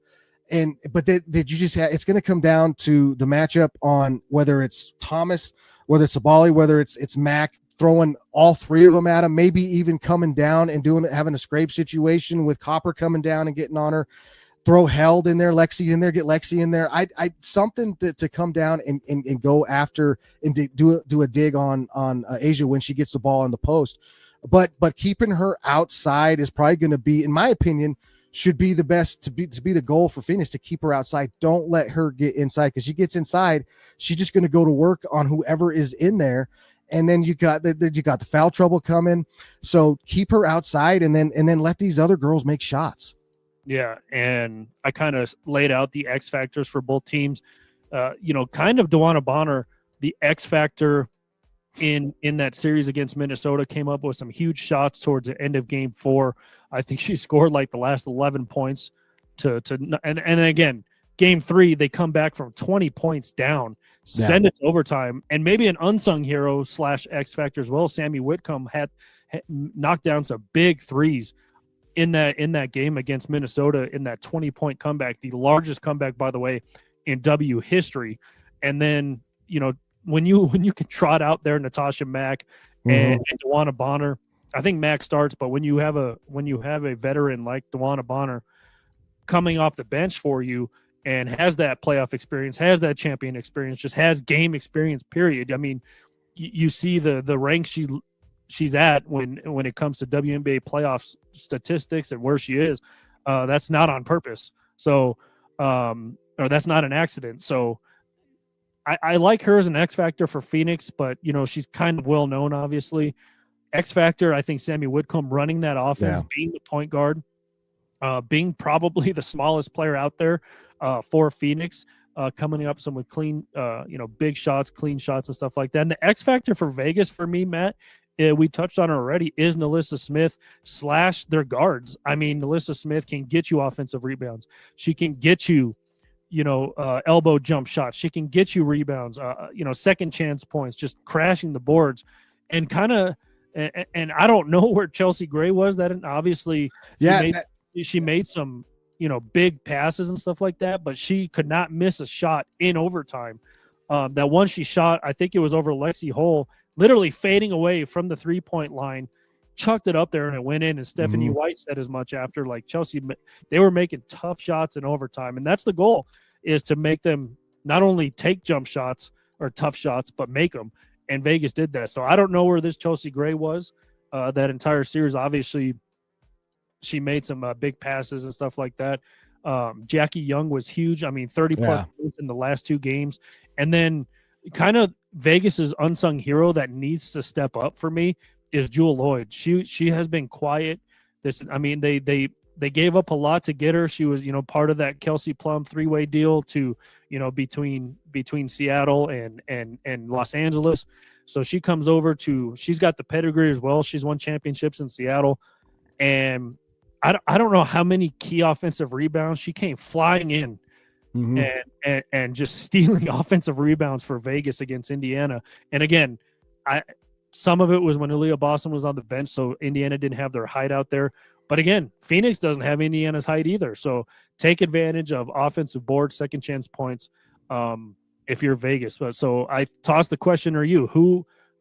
but that you just have. It's going to come down to the matchup on whether it's Thomas, whether it's Sabali, whether it's Mac, throwing all three of them at him, maybe even coming down and having a scrape situation with Copper coming down and getting on her. Throw Held in there, Lexi in there, get Lexi in there. I something to come down and go after and do a dig on Asia when she gets the ball in the post. But keeping her outside is probably going to be, in my opinion, should be the best to be the goal for Phoenix, to keep her outside. Don't let her get inside, because she gets inside, she's just going to go to work on whoever is in there, and then you got the foul trouble coming. So keep her outside, and then let these other girls make shots. Yeah, and I kind of laid out the X factors for both teams. Kind of DeWanna Bonner, the X factor in that series against Minnesota, came up with some huge shots towards the end of game 4. I think she scored like the last 11 points and again, game 3, they come back from 20 points down, send it to overtime, and maybe an unsung hero / X factor as well. Sammy Whitcomb had knocked down some big threes in that game against Minnesota in that 20-point comeback, the largest comeback, by the way, in W history. And then, when you can trot out there Natasha Mack and DeWanna Bonner, I think Mack starts, but when you have a veteran like DeWanna Bonner coming off the bench for you and has that playoff experience, has that champion experience, just has game experience, period. I mean, you see the rank she's at when it comes to WNBA playoff statistics and where she is. That's not on purpose. So, or that's not an accident. So, I like her as an X factor for Phoenix, but she's kind of well known, obviously. X factor, I think Sammy Whitcomb running that offense, being the point guard, being probably the smallest player out there for Phoenix, coming up some with clean, big shots, clean shots and stuff like that. And the X factor for Vegas for me, Matt, we touched on it already, is NaLyssa Smith / their guards. I mean, NaLyssa Smith can get you offensive rebounds. She can get you elbow jump shots. She can get you rebounds, second chance points, just crashing the boards, and and I don't know where Chelsea Gray was. That obviously, she made some, big passes and stuff like that, but she could not miss a shot in overtime. That one she shot, I think it was over Lexi Hole, literally fading away from the 3-point line, chucked it up there and it went in. And Stephanie White said as much after, like, Chelsea, they were making tough shots in overtime, and that's the goal, is to make them not only take jump shots or tough shots, but make them. And Vegas did that. So I don't know where this Chelsea Gray was that entire series. Obviously, she made some big passes and stuff like that. Jackie Young was huge. I mean, 30-plus points in the last 2 games. And then kind of Vegas's unsung hero that needs to step up for me is Jewel Lloyd. She has been quiet. They gave up a lot to get her. She was, part of that Kelsey Plum 3-way deal to, between Seattle and Los Angeles. So she comes over she's got the pedigree as well. She's won championships in Seattle. And I don't know how many key offensive rebounds. She came flying in and just stealing offensive rebounds for Vegas against Indiana. And again, some of it was when Aaliyah Boston was on the bench, so Indiana didn't have their height out there. But again, Phoenix doesn't have Indiana's height either. So take advantage of offensive boards, second chance points if you're Vegas. But so I toss the question to you: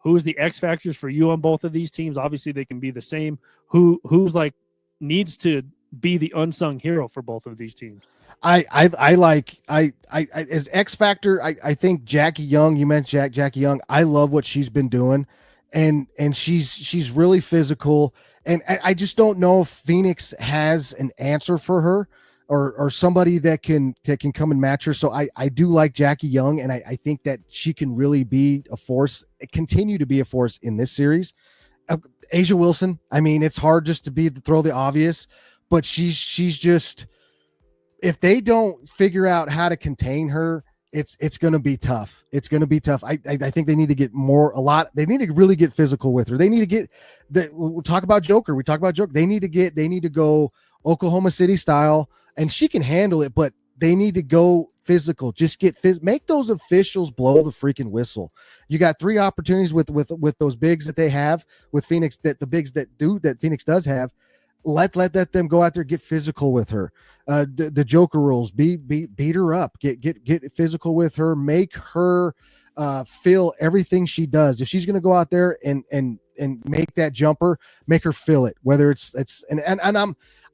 who's the X factors for you on both of these teams? Obviously, they can be the same. Who's like needs to be the unsung hero for both of these teams? I like as X factor. I think Jackie Young. You mentioned Jackie Young. I love what she's been doing, and she's really physical. And I just don't know if Phoenix has an answer for her or somebody that can come and match her. So I do like Jackie Young, and I think that she can really be a force, continue to be a force in this series. A'ja Wilson. I mean, it's hard just to throw the obvious, but she's just. If they don't figure out how to contain her, it's going to be tough. It's going to be tough. I think they need to get they need to really get physical with her. They need to we'll talk about Joker. We talk about Joker. They need to go Oklahoma City style, and she can handle it, but they need to go physical. Just make those officials blow the freaking whistle. You got 3 opportunities with those bigs that they have with Phoenix, that the bigs that Phoenix does have. Let them go out there, get physical with her. The Joker rules, beat her up, get physical with her, make her feel everything she does. If she's going to go out there and make that jumper, make her feel it. Whether it's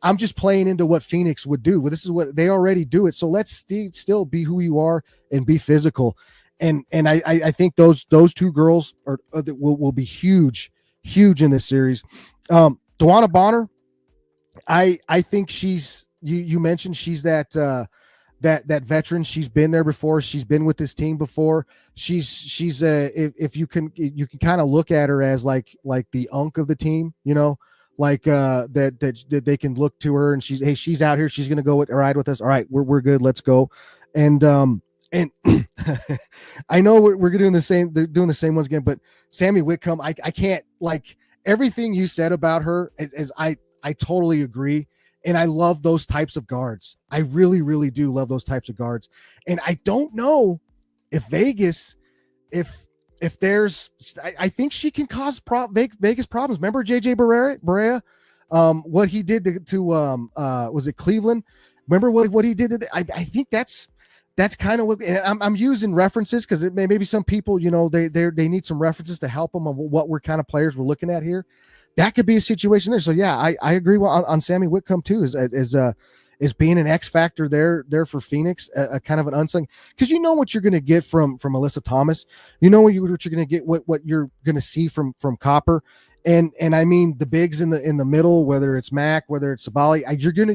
I'm just playing into what Phoenix would do. Well, this is what they already do it. So let's still be who you are and be physical. And I think those 2 girls will be huge in this series. DeWanna Bonner. I think she's you mentioned she's that veteran. She's been there before. She's been with this team before. She's if you can kind of look at her as like the unk of the team, like that they can look to her and she's out here. She's gonna ride with us. All right, we're good. Let's go. And I know we're doing the same. They're doing the same ones again. But Sammy Whitcomb, I can't like everything you said about her. As I totally agree. And I love those types of guards. I really, really do love those types of guards. And I don't know if Vegas, if there's, I think she can cause Vegas problems. Remember JJ Barea, what he did to was it Cleveland? Remember what he did to I think that's kind of what, and I'm using references because maybe some people, they need some references to help them of what we're kind of players we're looking at here. That could be a situation there. So yeah, I agree on Sammy Whitcomb too, is being an X factor there for Phoenix, a kind of an unsung, because you know what you're going to get from Alyssa Thomas, what you're going to get, what you're going to see from Copper, and I mean the bigs in the middle, whether it's Mac, whether it's Sabali,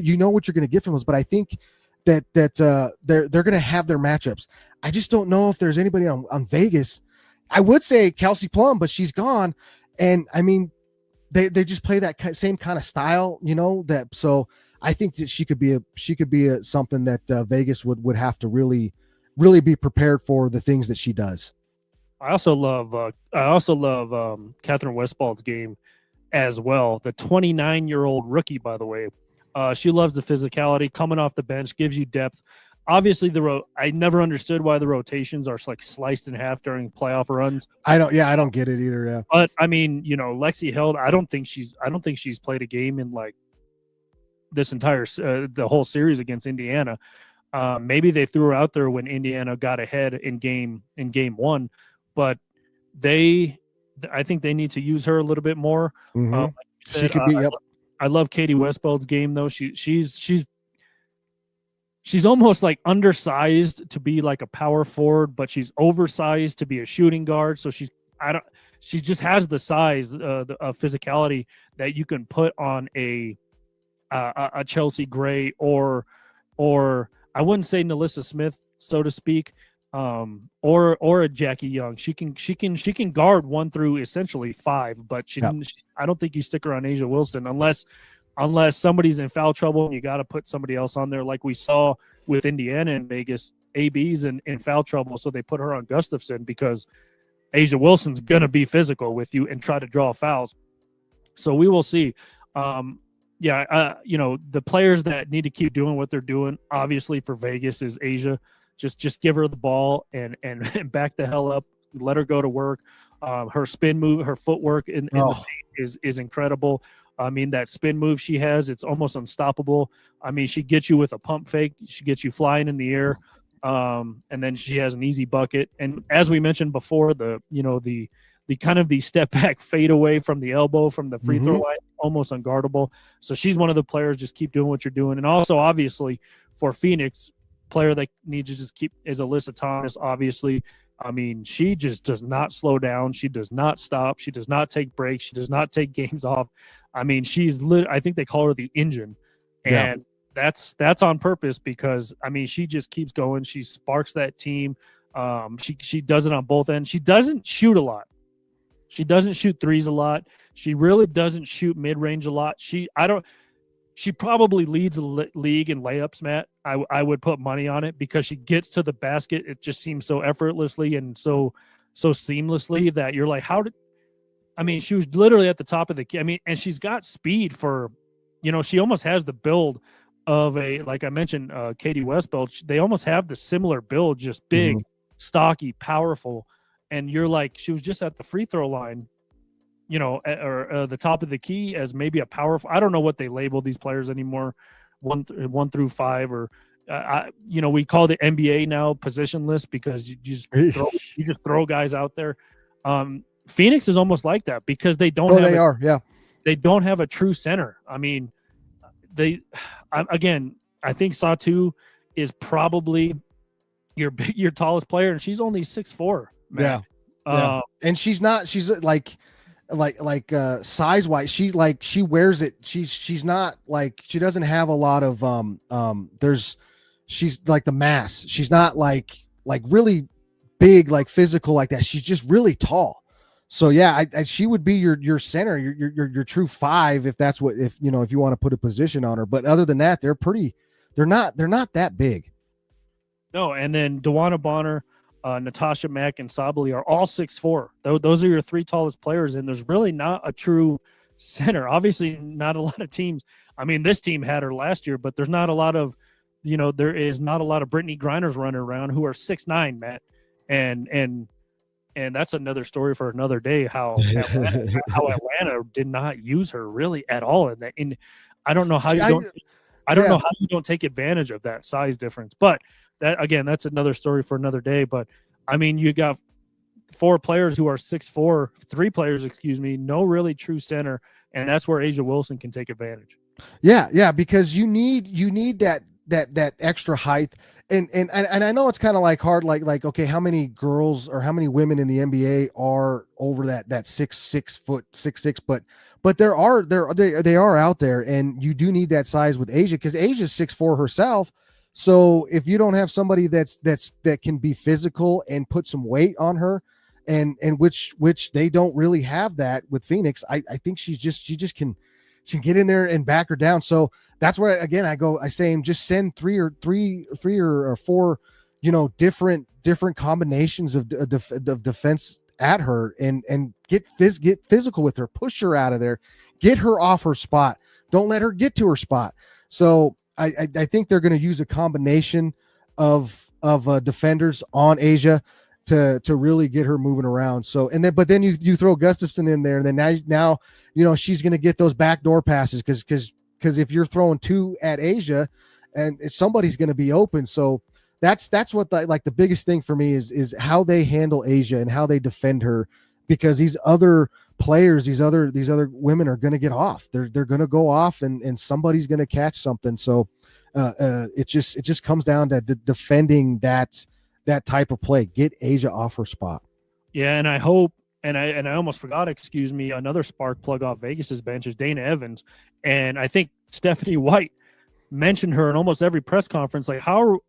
you know what you're going to get from us. But I think that they're going to have their matchups. I just don't know if there's anybody on Vegas. I would say Kelsey Plum, but she's gone, and I mean. They just play that same kind of style, that. So I think that she could be something that Vegas would have to really, really be prepared for the things that she does. I also love Catherine Westbald's game as well. The 29-year-old rookie, by the way, she loves the physicality, coming off the bench, gives you depth. Obviously, I never understood why the rotations are like sliced in half during playoff runs. I don't get it either. Yeah, but I mean, Lexi Held. I don't think she's played a game in like this entire the whole series against Indiana. Maybe they threw her out there when Indiana got ahead in game 1, but I think they need to use her a little bit more. Mm-hmm. Like she could be. Yep. I love Katie Westbald's game though. She's almost like undersized to be like a power forward, but she's oversized to be a shooting guard. So she just has the size, the physicality that you can put on a Chelsea Gray or I wouldn't say Nalissa Smith, so to speak, or a Jackie Young. She can guard 1 through essentially 5, but I don't think you stick her on A'ja Wilson unless somebody's in foul trouble and you got to put somebody else on there, like we saw with Indiana and Vegas. AB's in foul trouble, so they put her on Gustafson because A'ja Wilson's going to be physical with you and try to draw fouls. So we will see. The players that need to keep doing what they're doing, obviously for Vegas, is A'ja. Just give her the ball and back the hell up. Let her go to work. Her spin move, her footwork in the paint is incredible. I mean, that spin move she has, it's almost unstoppable. I mean, she gets you with a pump fake. She gets you flying in the air. And then she has an easy bucket. And as we mentioned before, the kind of the step back fade away from the elbow from the free throw line, almost unguardable. So she's one of the players, just keep doing what you're doing. And also, obviously, for Phoenix, player that needs to just keep is Alyssa Thomas, obviously. I mean, she just does not slow down. She does not stop. She does not take breaks. She does not take games off. I mean, I think they call her the engine. And that's on purpose because, I mean, she just keeps going. She sparks that team. She does it on both ends. She doesn't shoot a lot. She doesn't shoot threes a lot. She really doesn't shoot mid-range a lot. She probably leads the league in layups, Matt. I would put money on it because she gets to the basket. It just seems so effortlessly and so seamlessly that you're like, she was literally at the top of the key. I mean, and she's got speed for, she almost has the build of like I mentioned, Katie Westbeld. They almost have the similar build, just big, stocky, powerful. And you're like, she was just at the free throw line, or the top of the key as maybe a powerful. I don't know what they label these players anymore, 1 through 5, or we call the NBA now positionless because you just throw guys out there. Phoenix is almost like that because they don't. They don't have a true center. I mean, I think Satu is probably your tallest player, and she's only 6'4". Man. Yeah. And she's like size wise, she wears it. She's not like, she doesn't have a lot of she's like the mass. She's not like really big, like physical like that. She's just really tall. So yeah, she would be your center, your true 5 if that's what, if you want to put a position on her. But other than that, they're not that big. No, and then Dewana Bonner, Natasha Mack, and Sabali are all 6'4". Those are your 3 tallest players, and there's really not a true center. Obviously, not a lot of teams. I mean, this team had her last year, but there's not a lot of, there is not a lot of Brittany Grinders running around who are 6'9", Matt, and that's another story for another day. How Atlanta did not use her really at all, and I don't know how you don't. I don't know how you don't take advantage of that size difference, but. That's another story for another day. But I mean, you got 4 players who are 6'4", 3 players, no really true center, and that's where Asia Wilson can take advantage. Yeah, because you need that extra height, and I know it's kind of like hard, like okay, how many girls or how many women in the NBA are over that 6 foot 6'6", but they are out there, and you do need that size with Asia because Asia's 6'4" herself. So if you don't have somebody that can be physical and put some weight on her, and which they don't really have that with Phoenix, I think she just can get in there and back her down. So that's where again I say just send three or four different combinations of defense at her and get physical with her, push her out of there, get her off her spot, don't let her get to her spot. So I think they're going to use a combination of defenders on Asia to really get her moving around. So but then you throw Gustafson in there, and then now she's going to get those backdoor passes because if you're throwing 2 at Asia, and somebody's going to be open. So that's what the biggest thing for me is how they handle Asia and how they defend her, because these other players, these other women are going to get off. They're going to go off, and somebody's going to catch something. So it just comes down to defending that type of play. Get Asia off her spot. Yeah, and I hope, and I almost forgot. Another spark plug off Vegas's bench is Dana Evans, and I think Stephanie White mentioned her in almost every press conference. How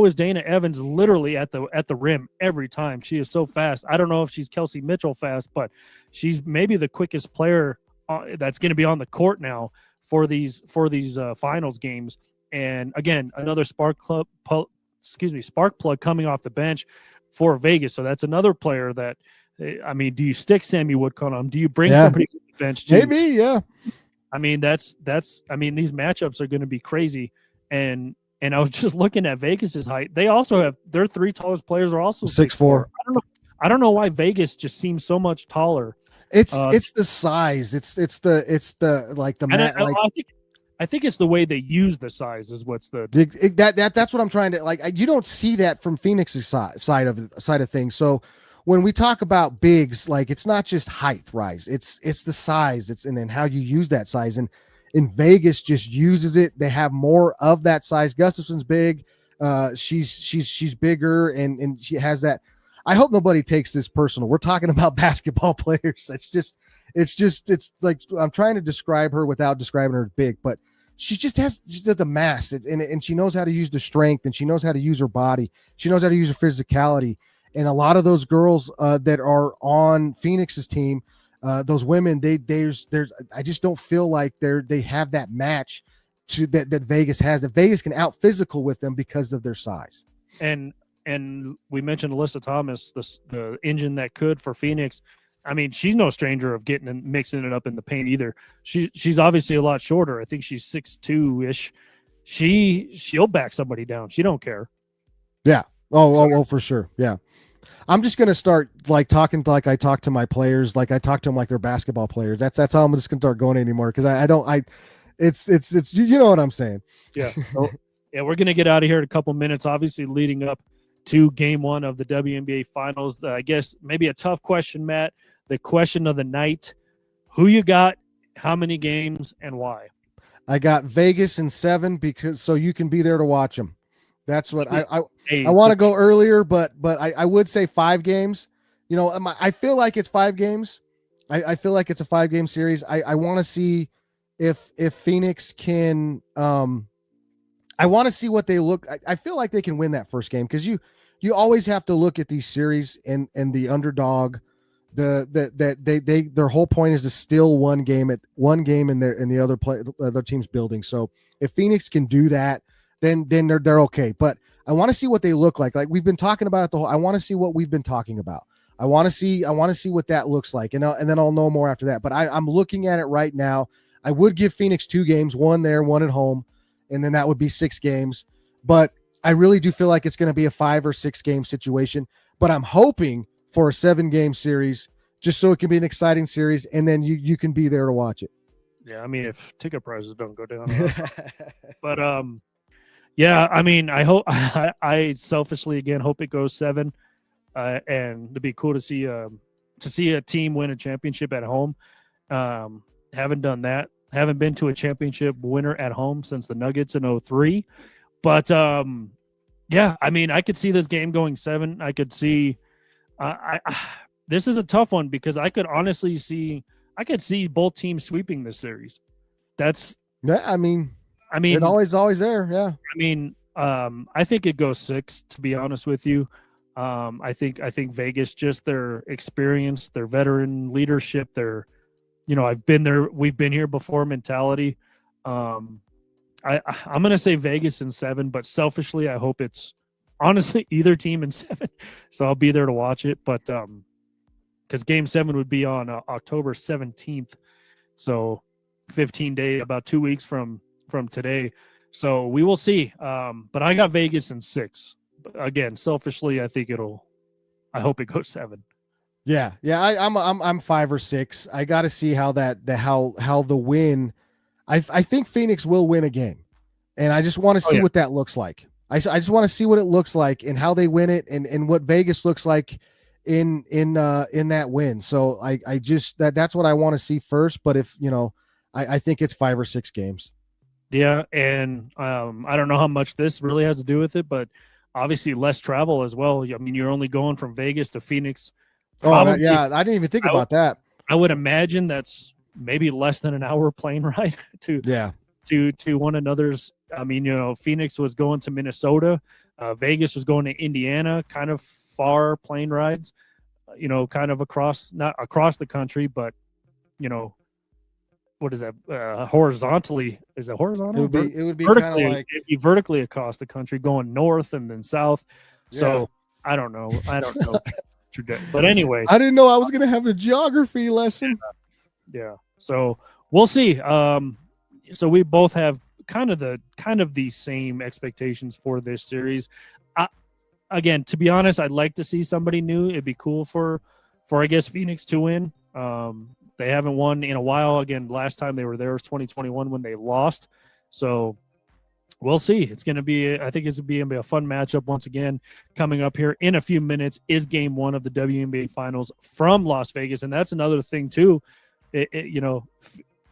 is Dana Evans literally at the rim every time? She is so fast. I don't know if she's Kelsey Mitchell fast, but she's maybe the quickest player that's going to be on the court now for these finals games. And again, another spark plug coming off the bench for Vegas. So that's another player that, I mean, do you stick Sammy Woodcock on him? Do you bring somebody to the bench? Maybe, yeah. I mean, these matchups are going to be crazy. And I was just looking at Vegas's height. They also have their 3 tallest players are also 6'4". I don't know why Vegas just seems so much taller It's the size. It's the like the mat like. I think it's the way they use the size is what's the that's what I'm trying to like. You don't see that from Phoenix's side of things. So when we talk about bigs, like it's not just height rise, it's the size. It's and then how you use that size. And in Vegas just uses it. They have more of that size. Gustafson's big. She's bigger and she has that. I hope nobody takes this personal. We're talking about basketball players. It's like I'm trying to describe her without describing her big, but she just has the mass and she knows how to use the strength and she knows how to use her body. She knows how to use her physicality. And a lot of those girls that are on Phoenix's team, those women, there's I just don't feel like they have that match to that Vegas has. That Vegas can out physical with them because of their size. And we mentioned Alyssa Thomas, the engine that could for Phoenix. I mean, she's no stranger of getting and mixing it up in the paint either. She's obviously a lot shorter. I think she's 6'2" ish. She'll back somebody down. She don't care. Yeah. Oh, for sure. Yeah. I'm just gonna start like talking like I talk to my players, like I talk to them like they're basketball players. That's how I'm just gonna start going anymore because it's you know what I'm saying. Yeah. So, yeah, we're gonna get out of here in a couple minutes. Obviously, leading up to Game 1 of the WNBA Finals. I guess maybe a tough question, Matt. The question of the night: who you got? How many games and why? I got Vegas in 7 because so you can be there to watch them. That's what I want to go earlier, but I would say 5 games. You know, I feel like it's 5 games. I feel like it's a 5-game series. I want to see if Phoenix can. I want to see what they look. I feel like they can win that first game because you always have to look at these series and the underdog. Their whole point is to steal one game in the other team's building. So if Phoenix can do that, then they're okay. But I want to see what they look like. Like we've been talking about it I want to see what we've been talking about. I want to see what that looks like, and then I'll know more after that. But I'm looking at it right now. I would give Phoenix 2 games, 1 there, 1 at home, and then that would be 6 games. But I really do feel like it's going to be a 5 or 6 game situation. But I'm hoping for a 7-game series, just so it can be an exciting series, and then you can be there to watch it. Yeah, I mean, if ticket prices don't go down, but yeah, I mean, I hope I selfishly again hope it goes 7, and it'd be cool to see a team win a championship at home. Haven't done that. Haven't been to a championship winner at home since the Nuggets in 2003. But yeah, I mean, I could see this game going 7. I could see. This is a tough one because I could honestly see both teams sweeping this series. That's yeah. I mean, it's always there. Yeah. I mean, I think it goes 6. To be honest with you, I think Vegas, just their experience, their veteran leadership, their, I've been there, we've been here before mentality. I'm gonna say Vegas in 7, but selfishly, I hope it's honestly either team in 7. So I'll be there to watch it, but because Game 7 would be on October 17th, so 15 days, about 2 weeks from today. So we will see. But I got Vegas in 6. But again, selfishly, I hope it goes 7. Yeah. I'm 5 or 6. I got to see how the win. I think Phoenix will win a game, and I just want to see what that looks like. I just want to see what it looks like and how they win it, and what Vegas looks like in that win. So I just that's what I want to see first. But if I think it's 5 or 6 games. Yeah, and I don't know how much this really has to do with it, but obviously less travel as well. I mean, you're only going from Vegas to Phoenix. Probably, I didn't even think about that. I would imagine that's maybe less than an hour plane ride to one another's. I mean, Phoenix was going to Minnesota, Vegas was going to Indiana, kind of far plane rides, kind of not across the country, but what is that? Horizontally, is it horizontal? It would be vertically, kind of like it'd be vertically across the country, going north and then south. So I don't know. But anyway, I didn't know I was going to have a geography lesson. Yeah. So we'll see. So we both have kind of the same expectations for this series. Again, to be honest, I'd like to see somebody new. It'd be cool for I guess Phoenix to win. They haven't won in a while. Again, last time they were there was 2021 when they lost. So we'll see. It's going to be, I think it's going to be a fun matchup once again. Coming up here in a few minutes is game 1 of the WNBA finals from Las Vegas. And that's another thing too.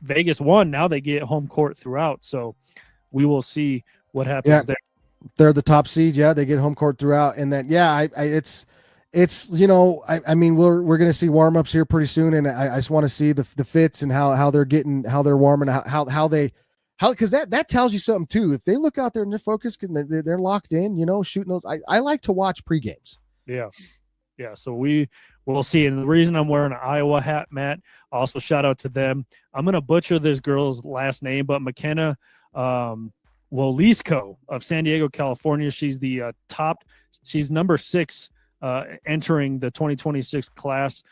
Vegas won. Now they get home court throughout. So we will see what happens there. They're the top seed. Yeah. They get home court throughout. And then, it's I mean, we're going to see warm-ups here pretty soon. And I just want to see the fits and how they're warming, because that tells you something too. If they look out there and they're focused and they're locked in, shooting those, I like to watch pre-games. Yeah. So we'll see. And the reason I'm wearing an Iowa hat, Matt, also shout out to them. I'm going to butcher this girl's last name, but McKenna Wolisco of San Diego, California. She's the she's number 6 entering the 2026 class.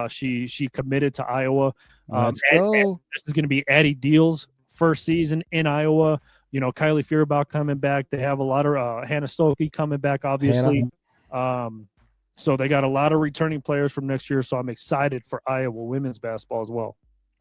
She committed to Iowa. Let's go. This is going to be Addie Deal's first season in Iowa. Kylie Fierbaugh coming back. They have a lot of Hannah Stokey coming back, obviously. So they got a lot of returning players from next year. So I'm excited for Iowa women's basketball as well.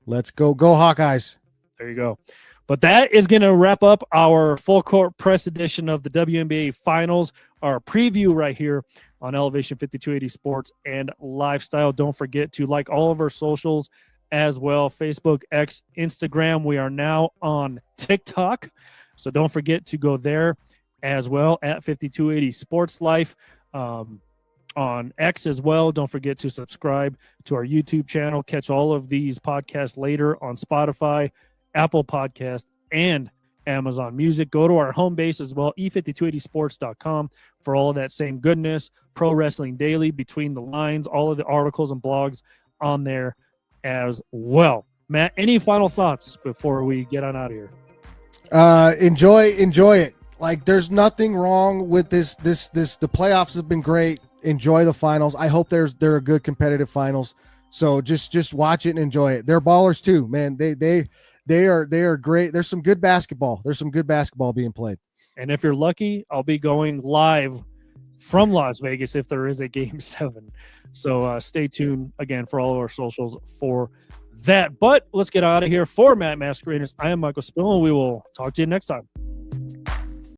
Let's go Hawkeyes. There you go. But that is going to wrap up our full court press edition of the WNBA finals, our preview right here on Elevation 5280 Sports and Lifestyle. Don't forget to like all of our socials as well. Facebook, X, Instagram. We are now on TikTok. So don't forget to go there as well at 5280 Sports Life. On X as well. Don't forget to subscribe to our YouTube channel. Catch all of these podcasts later on Spotify, Apple Podcast, and Amazon Music. Go to our home base as well, e5280sports.com, for all of that same goodness. Pro Wrestling Daily, Between the Lines, all of the articles and blogs on there as well. Matt, any final thoughts before we get on out of here? Enjoy it. Like, there's nothing wrong with this. The playoffs have been great. Enjoy the finals. I hope they're a good competitive finals. So just watch it and enjoy it. They're ballers too, man. They are great. There's some good basketball. There's some good basketball being played. And if you're lucky, I'll be going live from Las Vegas if there is a Game 7. So stay tuned again for all of our socials for that. But let's get out of here. For Matt Mascarenas, I am Michael Spill, and we will talk to you next time.